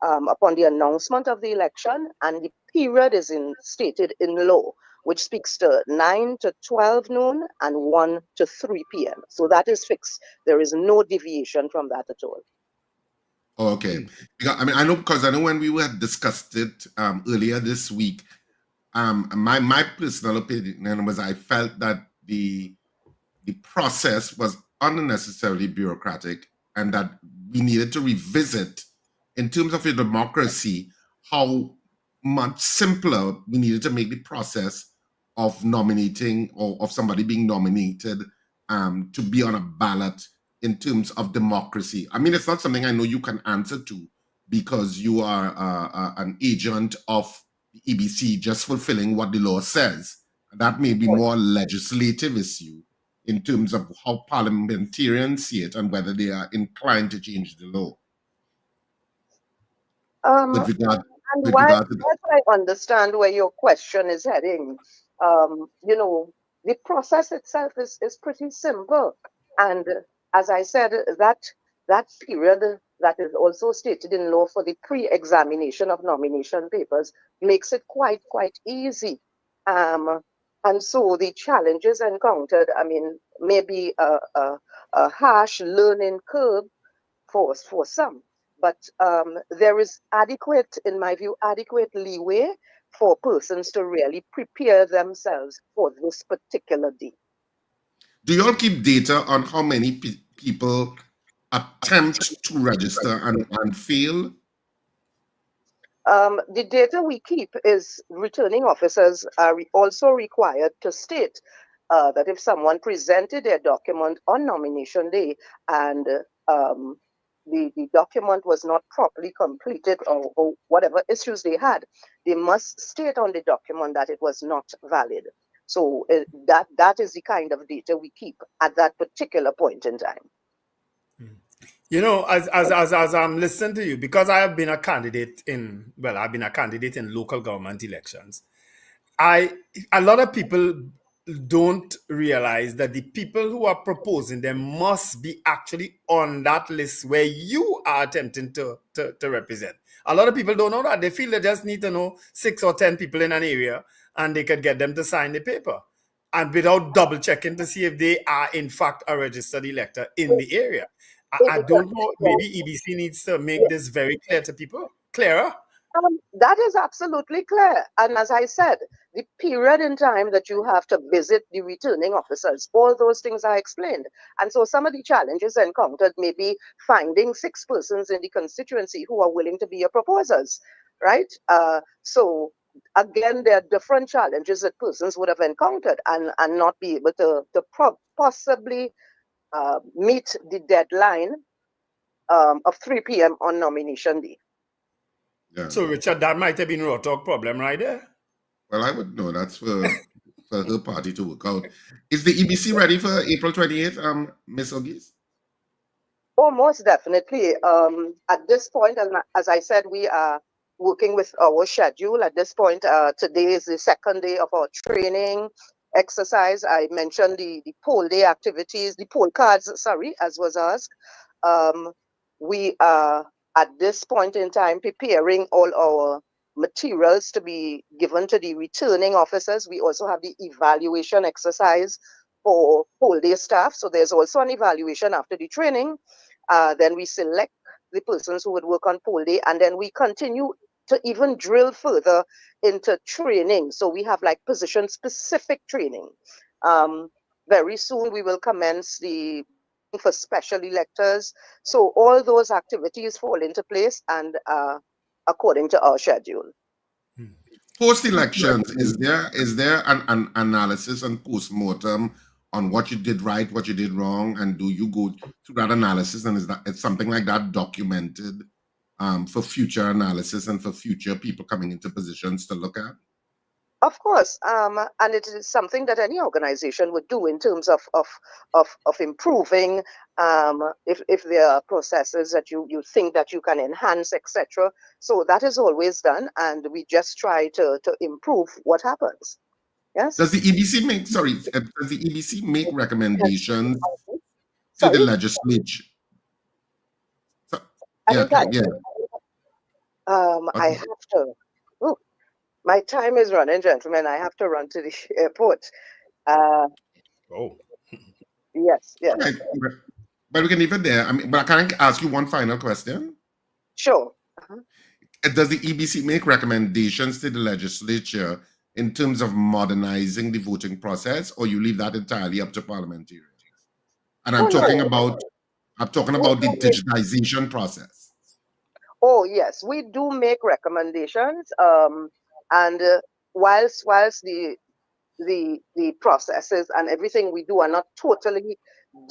the announcement of the election, and the period is stated in law, which speaks to 9 to 12 noon and 1 to 3 p.m. So that is fixed. There is no deviation from that at all. Okay. Because I know when we had discussed it earlier this week, my personal opinion was I felt that the process was unnecessarily bureaucratic, and that we needed to revisit, in terms of a democracy, how much simpler we needed to make the process of nominating or of somebody being nominated to be on a ballot in terms of democracy? I mean, it's not something I know you can answer to because you are an agent of the EBC just fulfilling what the law says. That may be more legislative issue in terms of how parliamentarians see it and whether they are inclined to change the law. With regard And to whilst I understand where your question is heading, you know, the process itself is pretty simple. And as I said, that period that is also stated in law for the pre-examination of nomination papers makes it quite easy. And so the challenges encountered, I mean, maybe a harsh learning curve for some, but there is adequate, in my view, adequate leeway for persons to really prepare themselves for this particular day. do you all keep data on how many people attempt to register and fail? The data we keep is returning officers are also required to state that if someone presented their document on nomination day and the document was not properly completed or whatever issues they had, they must state on the document that it was not valid. So that is the kind of data we keep at that particular point in time. You know, as I'm listening to you, because I have been a candidate in local government elections, a lot of people don't realize that the people who are proposing them must be actually on that list where you are attempting to represent. A lot of people don't know that. They feel they just need to know 6 or 10 people in an area and they could get them to sign the paper, and without double checking to see if they are in fact a registered elector in the area. I don't know, maybe EBC needs to make this very clear to people, clearer. That is absolutely clear. And as I said, the period in time that you have to visit the returning officers, all those things are explained. And so some of the challenges encountered may be finding 6 persons in the constituency who are willing to be your proposers, right? So again, there are different challenges that persons would have encountered and not be able to possibly meet the deadline of 3 p.m. on nomination day. Yeah. So, Richard, that might have been a raw talk problem right there. Well, I would know that's for her party to work out. Is the EBC ready for April 28th, Ms. Ogis? Oh, most definitely. At this point, as I said, we are working with our schedule. At this point, today is the second day of our training exercise. I mentioned the poll day activities, the poll cards, sorry, as was asked. We are, at this point in time, preparing all our materials to be given to the returning officers. We also have the evaluation exercise for poll day staff. So there's also an evaluation after the training. Then we select the persons who would work on poll day, and then we continue to even drill further into training. So we have like position-specific training. Very soon we will commence the for special electors. So all those activities fall into place and according to our schedule. Post-elections, is there an analysis and post-mortem on what you did right, what you did wrong, and do you go through that analysis, and is something like that documented for future analysis and for future people coming into positions to look at? Of course, and it is something that any organization would do in terms of improving. If there are processes that you think that you can enhance, etc. So that is always done, and we just try to improve what happens. Yes. Does the EBC make recommendations to the legislature? I have to. Oh, my time is running, gentlemen. I have to run to the airport. Yes. Right. But we can leave it there. I mean, but can I ask you one final question? Sure. Does the EBC make recommendations to the legislature in terms of modernizing the voting process, or you leave that entirely up to parliamentarians? And I'm talking about the digitization process. Oh yes, we do make recommendations. And whilst the the processes and everything we do are not totally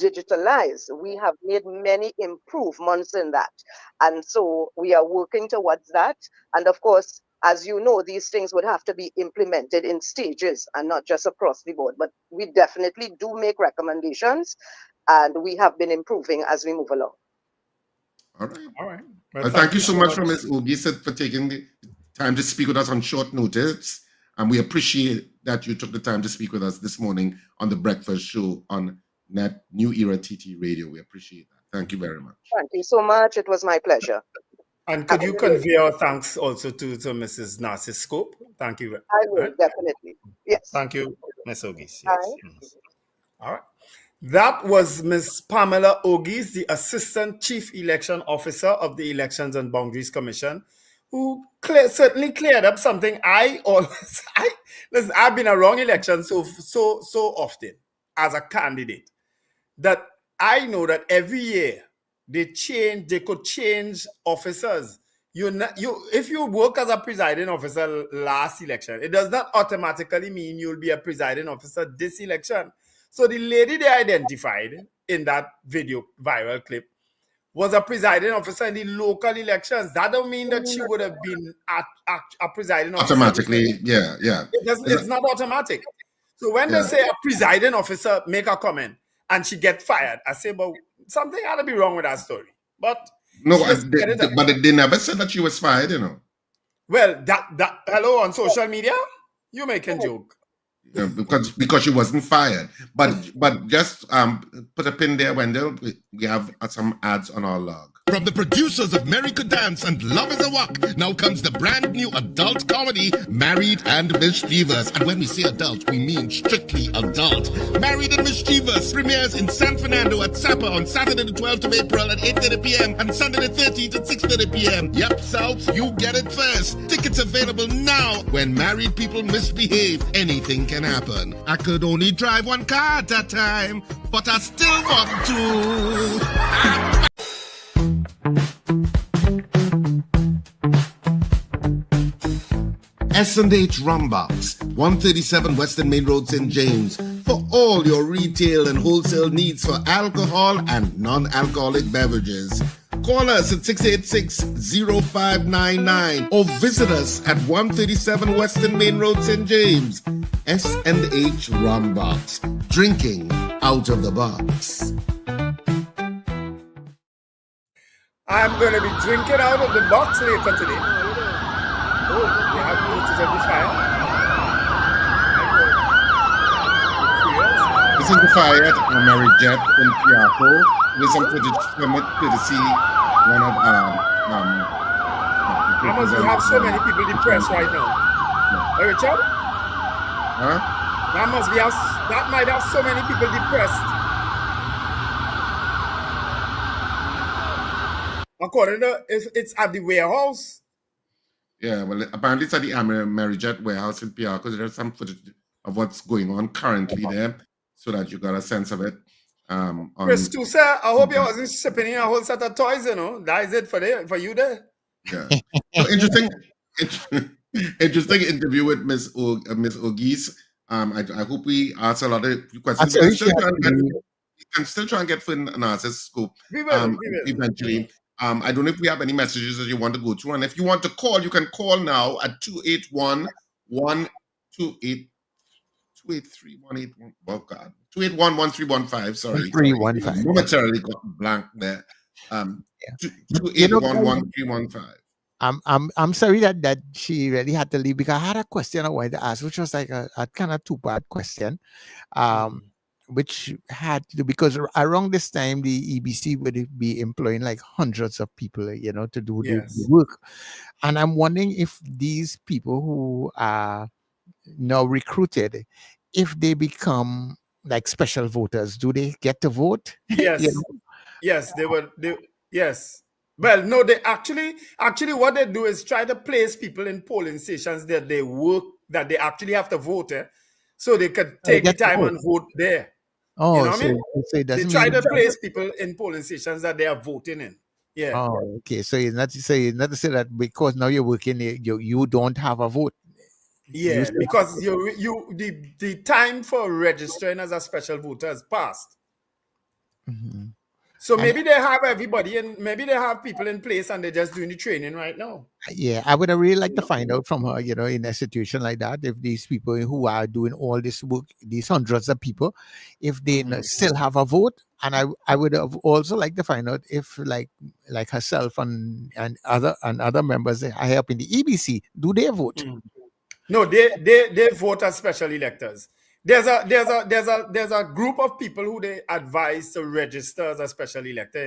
digitalized. We have made many improvements in that. And so we are working towards that. And of course, as you know, these things would have to be implemented in stages and not just across the board. But we definitely do make recommendations, and we have been improving as we move along. All right. All right. Well, thank you so much for Ms. Ogis for taking the time to speak with us on short notice. And we appreciate that you took the time to speak with us this morning on the breakfast show on New Era TT Radio. We appreciate that. Thank you very much. Thank you so much. It was my pleasure. And could you convey our thanks also to Mrs. Narcis-Scope? Thank you. I will, definitely. Yes. Thank you, Ms. Ogis. Yes. All right. That was Ms. Pamela Ogis, the Assistant Chief Election Officer of the Elections and Boundaries Commission, who certainly cleared up something listen, I've been around elections so often as a candidate that I know that every year they could change officers. If you work as a presiding officer last election, it does not automatically mean you'll be a presiding officer this election. So the lady they identified in that video viral clip was a presiding officer in the local elections. That don't mean that she would have been a presiding officer. Automatically, yeah. It's not automatic. So when they say a presiding officer make a comment and she gets fired, I say, but something had to be wrong with that story. But no, but they never said that she was fired, you know. Well, that hello on social media, you making joke. Yeah, because she wasn't fired. But just put a pin there, Wendell. We have some ads on our log. From the producers of America Dance and Love is a Walk, now comes the brand new adult comedy, Married and Mischievous. And when we say adult, we mean strictly adult. Married and Mischievous premieres in San Fernando at Sapa on Saturday the 12th of April at 8:30 p.m. and Sunday the 13th at 6:30 p.m. Yep, South, you get it first. Tickets available now. When married people misbehave, anything can happen. I could only drive one car at a time, but I still want to. S&H Rumbox, 137 Western Main Road, St. James, for all your retail and wholesale needs for alcohol and non-alcoholic beverages. Call us at 686-0599 or visit us at 137 Western Main Road, St. James. S&H Rumbox, drinking out of the box. I'm going to be drinking out of the box later today. Oh, we have notice of the fire. This is the fire at Mary Jet in Piaco. With some footage from it to see one of Amos, we have so many people depressed right now. Hey, Richard? Huh? That might have so many people depressed. According to it's at the warehouse. Yeah, well, apparently it's at the Mary Jet warehouse in PR because there's some footage of what's going on currently there, so that you got a sense of it. Chris, too, sir, I hope you wasn't shipping in a whole set of toys, you know. That is it for you there. Yeah. So interesting interview with Miss Ogis. I hope we answer a lot of questions. We can still try and get Fern Narcis-Scope eventually. I don't know if we have any messages that you want to go through. And if you want to call, you can call now at 281-123-181. Oh, God. 281-1315. Sorry. 315. Momentarily got blank there. 281-1315. I'm sorry that she really had to leave because I had a question I wanted to ask, which was like a kind of two-part question. Which had to do, because around this time the EBC would be employing like hundreds of people, you know, to do the work. And I'm wondering if these people who are now recruited, if they become like special voters, do they get to vote? Yes. You know? Yes, they would. Yes. Well, no, they actually what they do is try to place people in polling stations that they work, that they actually have to vote, so they could take the time and vote there. Oh, you know what I mean? So they try to place people in polling stations that they are voting in. Yeah. Oh, okay. So it's not to say that because now you're working, you don't have a vote. Yeah, because the time for registering as a special voter has passed. Mhm. So And maybe they have everybody and maybe they have people in place and they're just doing the training right now. yeah, I would really like to find out from her, in a situation like that, if these people who are doing all this work, these hundreds of people, if they still have a vote. And I would have also like to find out if like herself and other members high up in the EBC, do they vote? No, they vote as special electors. There's a group of people who they advise to register as a special elector,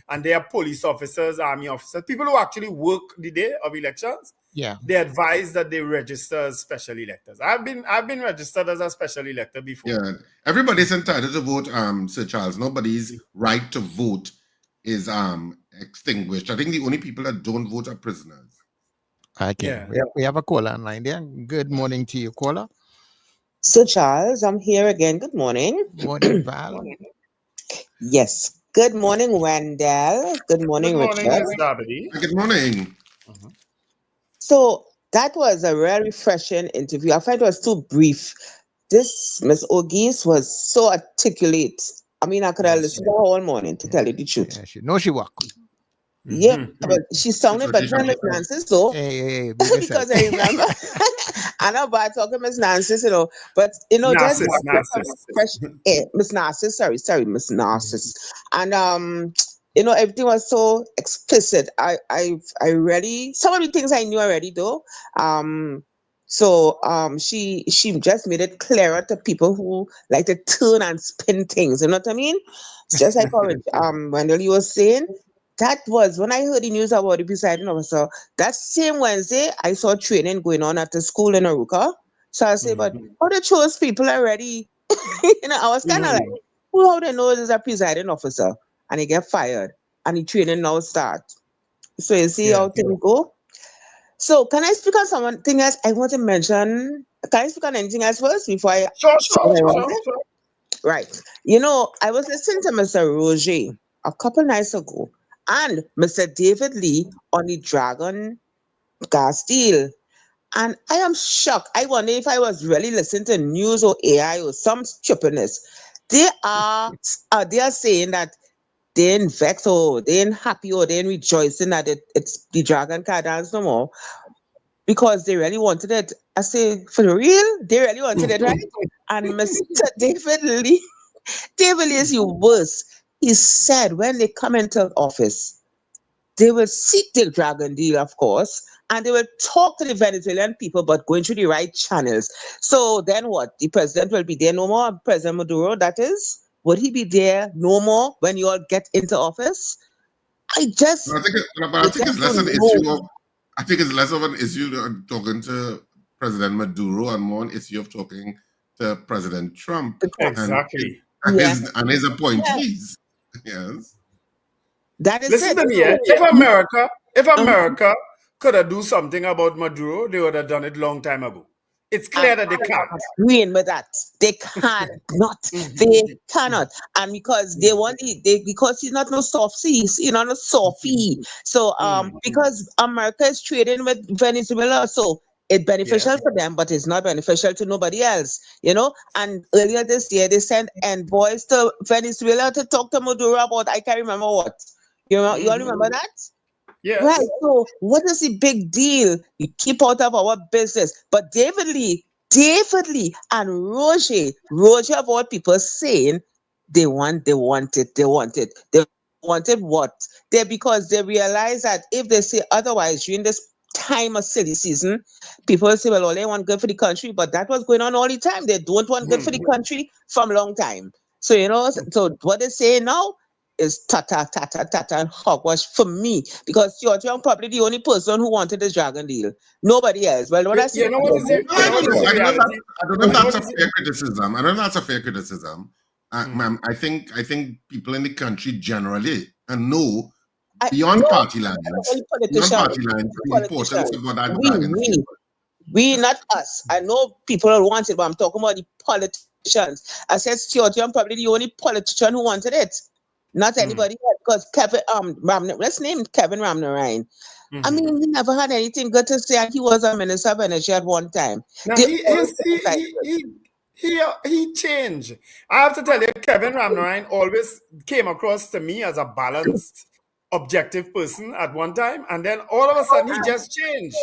and they are police officers, army officers, people who actually work the day of elections. Yeah. They advise that they register as special electors. I've been registered as a special elector before. Yeah, everybody's entitled to vote, Sir Charles. Nobody's right to vote is extinguished. I think the only people that don't vote are prisoners. Okay. Yeah. We have a caller online there. Good morning to you, caller. So, Charles, I'm here again. Good morning. Morning, Val. Yes. Good morning, Wendell. Good morning, Good morning, Richard. Miss Darby. Good morning. So, that was a very refreshing interview. I find it was too brief. This Miss Ogis was so articulate. I mean, I could have listened to her all morning, to tell you the truth. Yeah, she knows she walk. Yeah, but she sounded better than Miss Nancy, so Hey, because I remember I know about talking Miss Nancy, but just fresh air. Miss Narcis, sorry, Miss Narcis. And everything was so explicit. I really some of the things I knew already though. She just made it clearer to people who like to turn and spin things, you know what I mean? It's just like Wendell, you were saying. That was when I heard the news about the presiding officer. That same Wednesday, I saw training going on at the school in Aruka. So I say, but how they chose people already? I was kind of like, well, how they know there's a presiding officer and he get fired and the training now start. So you see how things go. So can I speak on something else I want to mention? Can I speak on anything else first before I? Sure. Right. I was listening to Mr. Roger a couple nights ago and Mr. David Lee on the Dragon gas deal. And I am shocked. I wonder if I was really listening to news or AI or some stupidness. They are saying that they ain't vexed or they ain't happy or they ain't rejoicing that it's the Dragon car dance no more because they really wanted it. I say, for real? They really wanted it, right? And Mr. David Lee is the worst. He said when they come into office, they will seek the Dragon deal, of course, and they will talk to the Venezuelan people, but going through the right channels. So then what? The president will be there no more? President Maduro, that is? Would he be there no more when you all get into office? I think it's less an issue of. I think it's less of an issue of talking to President Maduro and more an issue of talking to President Trump. Exactly. And his appointees. Yes. That is Listen to me. If America could have do something about Maduro, they would have done it long time ago. It's clear that they can't. Agreeing with that. They cannot. They cannot. And because they want because he's not no softy, no softy. So because America is trading with Venezuela, so it's beneficial for them, but it's not beneficial to nobody else, And earlier this year, they sent envoys to Venezuela to talk to Maduro about I can't remember what. You all remember that? Yes. Right. So what is the big deal? You keep out of our business. But David Lee and Roger of all people saying they wanted what? Because they realize that if they say otherwise during this time of silly season, people say, well, all they want good for the country, but that was going on all the time. They don't want good for the country from a long time. So, so what they say now is tata and hogwash for me, because you're probably the only person who wanted this Dragon deal. Nobody else. Well, what I say, I don't know if that's a fair criticism. I don't know if that's a fair criticism. I think people in the country generally know beyond party lines, the importance of what that Dragon deal. We, not us. I know people want it, but I'm talking about the politicians. I said Stuart Young probably the only politician who wanted it. Not anybody else, because Kevin Ramner, let's name Kevin Ramnarine. I mean, he never had anything good to say, and he was a minister of energy at one time. Now They he always he changed. I have to tell you, Kevin Ramnarine always came across to me as a balanced, objective person at one time, and then all of a sudden he just changed.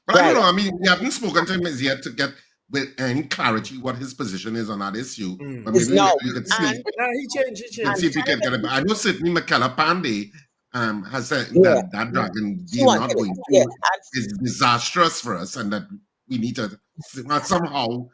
But I don't know. I mean, we haven't spoken to him as yet to get with any clarity what his position is on that issue. But maybe we could see. No, he changed. Let's see if we can get it. I know Sydney McKellar Pandey has said that dragon deal not going through is disastrous for us, and that we need to somehow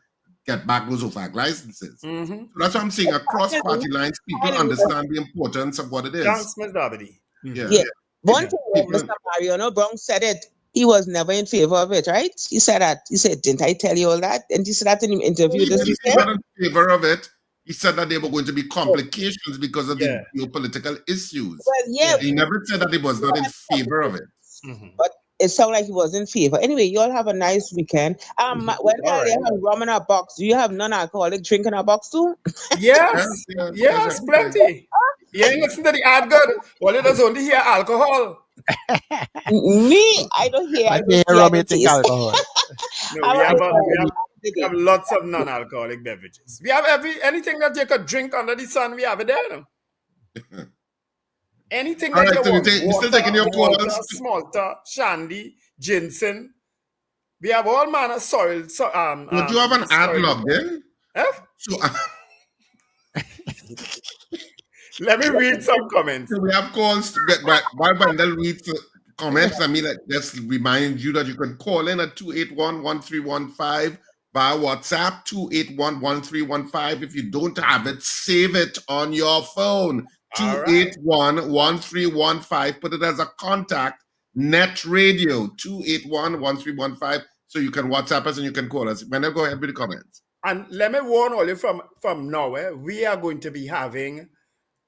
get back those OFAC licenses. So that's what I'm saying. Across party lines, people understand the importance of what it is. Thanks, Ms. Davidi. Yeah. One thing, Mr. Mariano Brown said it. He was never in favor of it, right? He said that. He said, "Didn't I tell you all that?" And he said that in an interview. He was not in favor of it. He said that there were going to be complications because of the geopolitical issues. Well, He never said that he was not in favor of it. But it sounded like he was in favor. Anyway, you all have a nice weekend. Wendell, you have rum in a box. Do you have non-alcoholic drink in a box too? Yes, plenty. You ain't listen to the ad good. All it does only hear alcohol. Me, I don't hear. I just hear the taste. No, we have lots of non-alcoholic beverages. We have anything that you could drink under the sun. We have it there. Anything that you want. We're still taking your calls. Smalter, shandy, ginseng. We have all manner of soil. Would you have an ad logged in? So, let me read some comments. So we have calls. While Wendell reads comments, I mean, let's remind you that you can call in at 281-1315 via WhatsApp, 281-1315. If you don't have it, save it on your phone. 281-1315. Put it as a contact. Net Radio, 281-1315. So you can WhatsApp us and you can call us. Wendell, go ahead with the comments. And let me warn all you from now, we are going to be having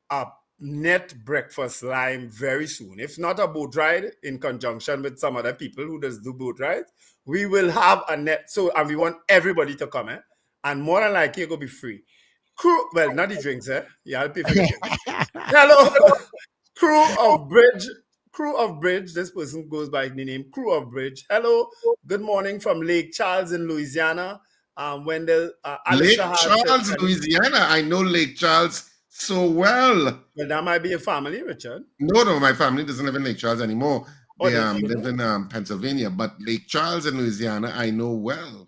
a net breakfast line very soon. If not a boat ride in conjunction with some other people who does do boat rides, we will have a net. So, and we want everybody to come, and more than likely it will be free. Well, not the drinks, you have to pay for the drinks. Hello, Crew of Bridge. This person goes by the name Crew of Bridge. Hello, good morning from Lake Charles in Louisiana. Wendell, Lake Charles, Louisiana. I know Lake Charles so well. Well, that might be a family, Richard. No, my family doesn't live in Lake Charles anymore. They live in Pennsylvania, but Lake Charles in Louisiana, I know well.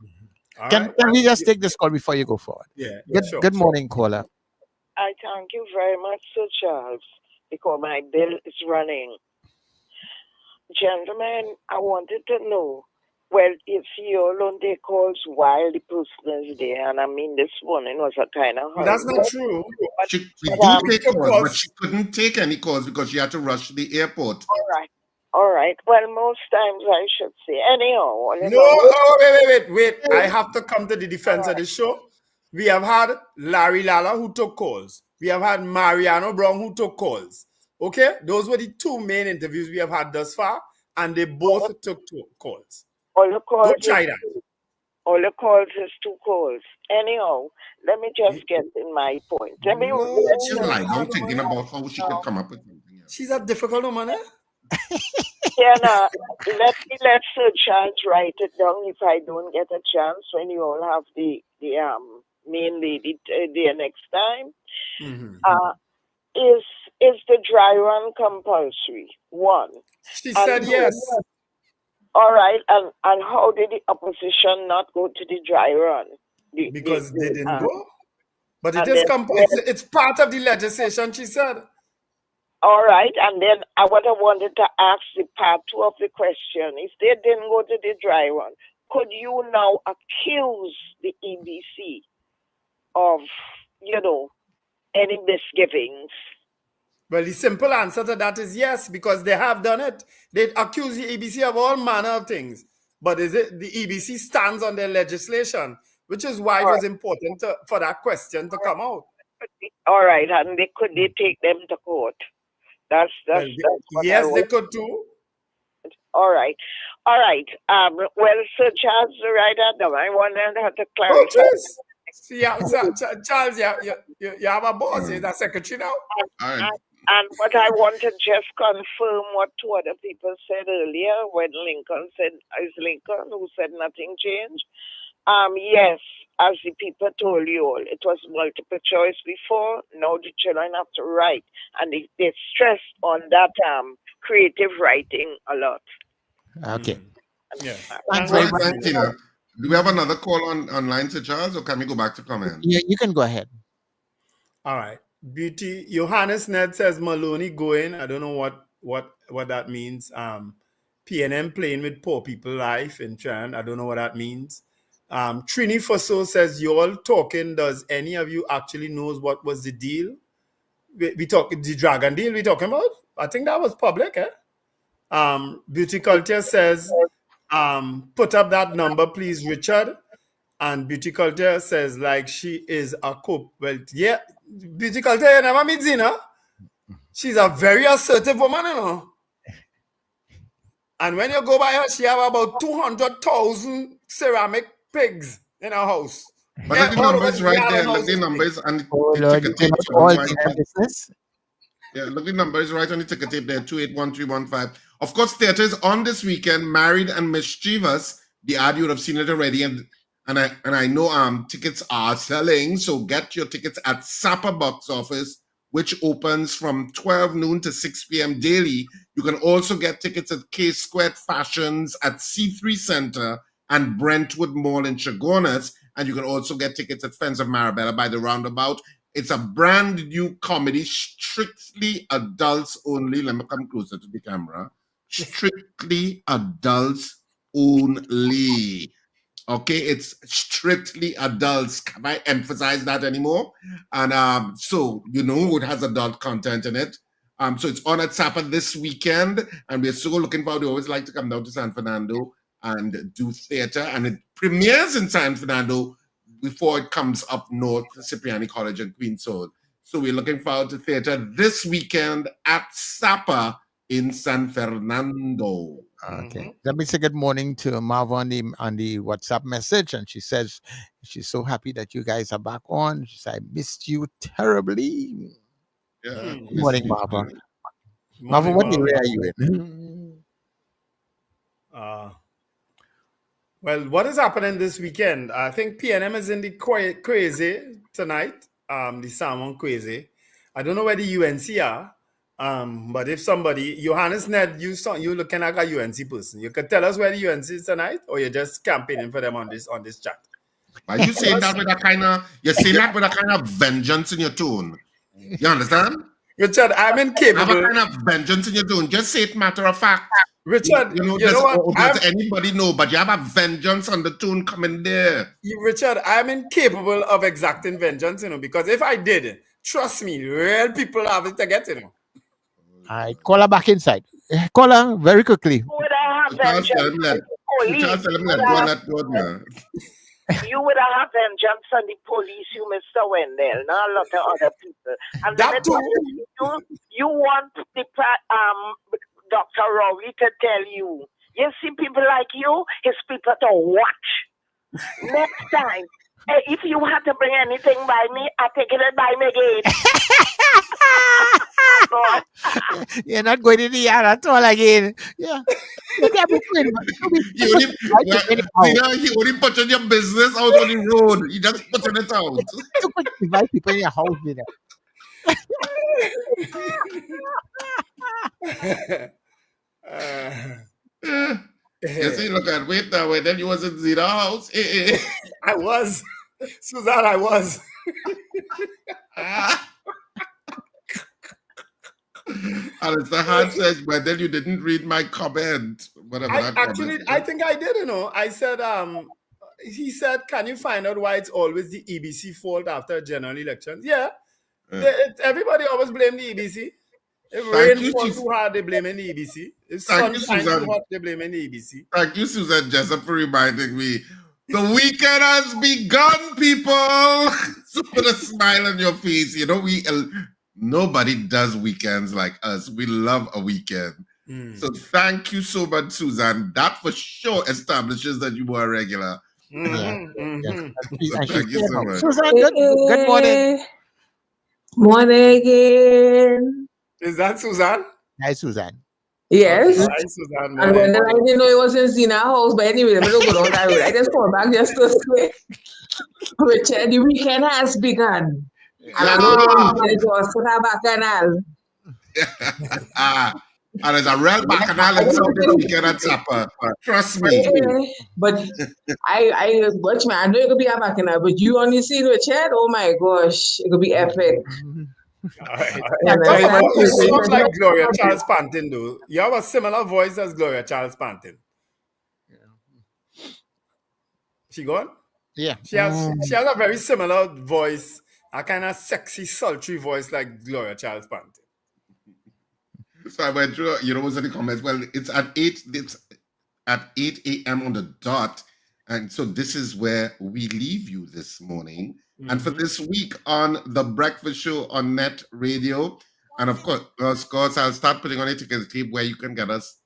Can we just take this call before you go forward? Yeah. Good morning, caller. I thank you very much, Sir Charles, because my bill is running. Gentlemen, I wanted to know, well, if you all don't take calls while the person is there, and I mean, this morning was a kind of hurry. That's not true. We do take calls, but she couldn't take any calls because she had to rush to the airport. All right. Well, most times I should say. Anyhow. Wait. I have to come to the defense of the show. We have had Larry Lala who took calls. We have had Mariano Brown who took calls. Okay? Those were the two main interviews we have had thus far, and they both took calls. All the calls. Don't try that. All the calls is 2 calls. Anyhow, let me just get in my point. Let me. I'm thinking about how she could come up with something else. She's a difficult woman, Yeah, let Sir Charles write it down if I don't get a chance when you all have the main lady there next time. Is the dry run compulsory? 1. She said yes. All right, and how did the opposition not go to the dry run? Because they didn't go. But it's part of the legislation, she said. All right, and then what I wanted to ask the part 2 of the question, if they didn't go to the dry run, could you now accuse the EBC of, any misgivings? Well, the simple answer to that is yes, because they have done it. They accuse the EBC of all manner of things. But the EBC stands on their legislation, which is why it was important for that question to come out. All right, and could they take them to court? That's yes, they could too. All right. Well, Sir Charles, right now, I wanted her to clarify See, Charles, you have a boss. He's a secretary now. And but I want to just confirm what two other people said earlier when Lincoln said, is Lincoln who said nothing changed? Yes, as the people told you all, it was multiple choice before. Now the children have to write, and they stress on that creative writing a lot. Okay. Yeah. Thanks All very right, much. Tina. Do we have another call online to Charles, or can we go back to comment? Yeah, you can go ahead. All right. Beauty. Johannes Ned says Maloney going. I don't know what that means. PNM playing with poor people life in Trinidad. I don't know what that means. Trini Fosso says, you all talking. Does any of you actually knows what was the deal? We talk the dragon deal we talking about? I think that was public, Beauty Culture says, put up that number, please, Richard. And Beauty Culture says, like she is a cope. Well, yeah, Beauty Culture, you never meet Zina. She's a very assertive woman, you know. And when you go by her, she have about 200,000 ceramic pigs in her house. But look the numbers right there. Look the numbers and the ticket tape. Business. Yeah, look the numbers right on the ticket tape there, 281315. Of course, theater is on this weekend. Married and Mischievous. The ad, you would have seen it already, and I know tickets are selling. So get your tickets at Sapa Box Office, which opens from 12 noon to 6 p.m. daily. You can also get tickets at K Squared Fashions at C3 Center and Brentwood Mall in Chagonas. And you can also get tickets at Fens of Marabella by the Roundabout. It's a brand new comedy, strictly adults only. Let me come closer to the camera. Strictly adults only. Okay, it's strictly adults. Can I emphasize that anymore? And so it has adult content in it. So it's on at Sapa this weekend, and we're so looking forward. We always like to come down to San Fernando and do theater, and it premieres in San Fernando before it comes up north to Cipriani College and Queenswood. So we're looking forward to theater this weekend at Sapa in San Fernando. Okay. Let me say good morning to Marva on the WhatsApp message, and she says she's so happy that you guys are back on. She said, I missed you terribly. Yeah. Good morning, Marva. Marva, what area are you in? Well, what is happening this weekend? I think PNM is in the crazy tonight, the Salmon crazy. I don't know where the UNC are, but if somebody, Johannes Ned, you looking like a UNC person. You could tell us where the UNC is tonight, or you're just campaigning for them on this chat. Are you saying that with a kind of vengeance in your tone? You understand? Richard, I'm incapable. Have a kind of vengeance in your tone. Just say it matter of fact. Richard, does anybody know? But you have a vengeance on the tone coming there. Richard, I'm incapable of exacting vengeance, because if I did, trust me, real people have it to get, All right, call her back inside. Call her very quickly. You would have vengeance on the police, you Mr. Wendell, not a lot of other people. And that you want the Dr. Rowley to tell you. You see people like you, his people to watch. Next time, if you had to bring anything by me, I'll take it and buy me again. You're not going in the yard at all again. Yeah. You only put your business out on the road. You just put it out. You could invite people in your house with You see, look at wait now. Then you was in Zira house. I was. Suzanne, I was. Alistair Hart says, but then you didn't read my comment. Whatever I think I did, I said, he said, can you find out why it's always the EBC fault after general elections? Yeah. Everybody always blame the EBC. If rain falls too hard, they blame the EBC. If sun shines too hot, they blame the EBC. Thank you, Susan Jessup, for reminding me. The weekend has begun, people. So put a smile on your face. Nobody does weekends like us. We love a weekend. So thank you so much, Susan. That for sure establishes that you were a regular. Mm-hmm. Thank you so much. Susan, good morning. Morning again. Is that Suzanne? Hi, Susan. Yes. Okay. Hi, Suzanne. And Morning. when I didn't know it was in Zena house, but anyway, I'm not go down that road. I just called back just to say, Richard, the weekend has begun. And I know you just put her back and all. And there's a real bacchanal in South this weekend at supper. Trust me. But I watch me. I know it could be a bacchanal, but you only see Richard. Oh my gosh, it could be epic. All right. Yeah, You sound like Gloria Charles Pantin, though. You have a similar voice as Gloria Charles Pantin. She gone? Yeah. She has a very similar voice, a kind of sexy, sultry voice like Gloria Charles Pantin. So I went through, what's in the comments? Well, it's at 8 a.m. on the dot. And so this is where we leave you this morning. Mm-hmm. And for this week on The Breakfast Show on Net Radio. And of course, I'll start putting on a ticket tape where you can get us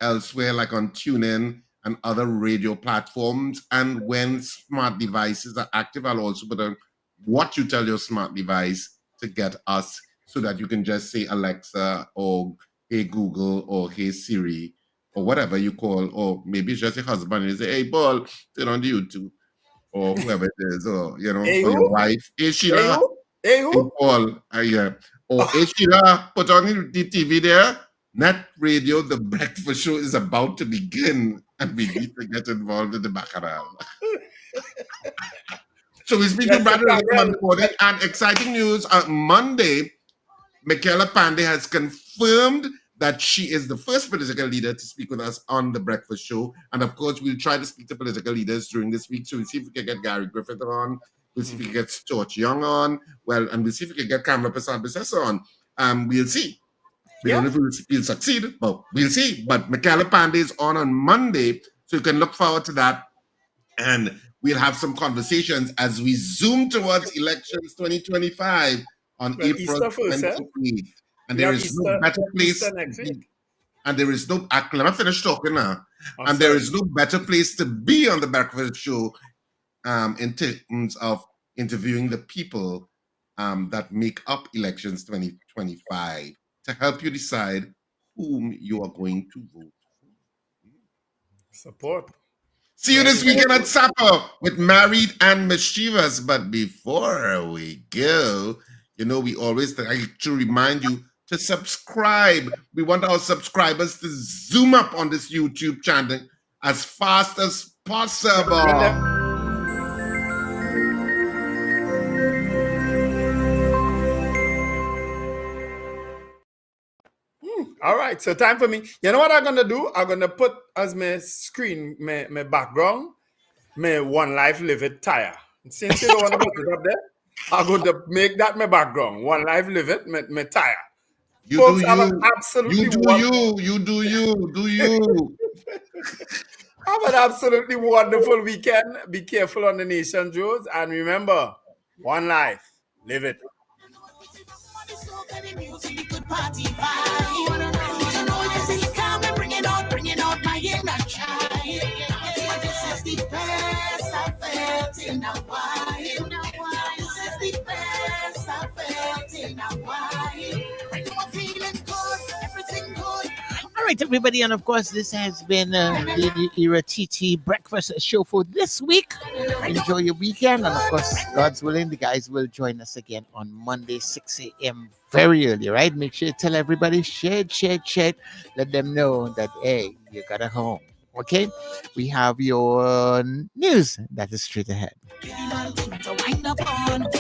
elsewhere, like on TuneIn and other radio platforms. And when smart devices are active, I'll also put on what you tell your smart device to get us, so that you can just say Alexa or Hey Google or Hey Siri or whatever you call, or maybe it's just your husband and you say, hey Paul, turn on the YouTube, or whoever it is, or hey, or your wife, hey Sheila, hey Paul, or hey Sheila, put on the TV there. Net Radio, The Breakfast Show is about to begin, and we need to get involved in the bacchanal. So we speak to Brother Monday, and exciting news on Monday. Michaela Pandey has confirmed that she is the first political leader to speak with us on The Breakfast Show. And of course, we'll try to speak to political leaders during this week. So we'll see if we can get Gary Griffith on. We'll see if we can get Stuart Young on. Well, and we'll see if we can get Kamala Prasad-Bissessar on. We'll see. We don't know if we'll succeed, but we'll see. But Michaela Pandey is on Monday, so you can look forward to that. And we'll have some conversations as we zoom towards elections 2025 on April 28th. And there is no better place to be. And there is no, let me finish talking now. And there is no better place to be on The Breakfast Show in terms of interviewing the people that make up elections 2025 to help you decide whom you are going to vote for. Support. See you this weekend at supper with Married and Mischievous. But before we go, we always like to remind you to subscribe. We want our subscribers to zoom up on this YouTube channel as fast as possible. All right, so time for me. You know what I'm going to do? I'm going to put as my screen, my background, my One Life Live It tire. Since you don't want to put it up there, I'm going to make that my background. One Life Live It, my tire. You Folks, do have you. an absolutely You do you. Have an absolutely wonderful weekend. Be careful on the nation's roads. And remember, one life, live it. Bringing out my inner child. This is the best I felt in a while. This is the best I felt in a while. I'm feeling good, everything good. All right, everybody, and of course, this has been the Era TT Breakfast Show for this week. Enjoy your weekend, and of course, God's willing, the guys will join us again on Monday, 6 a.m. very early, right? Make sure you tell everybody, share. Let them know that, hey, you got a home, okay? We have your news that is straight ahead.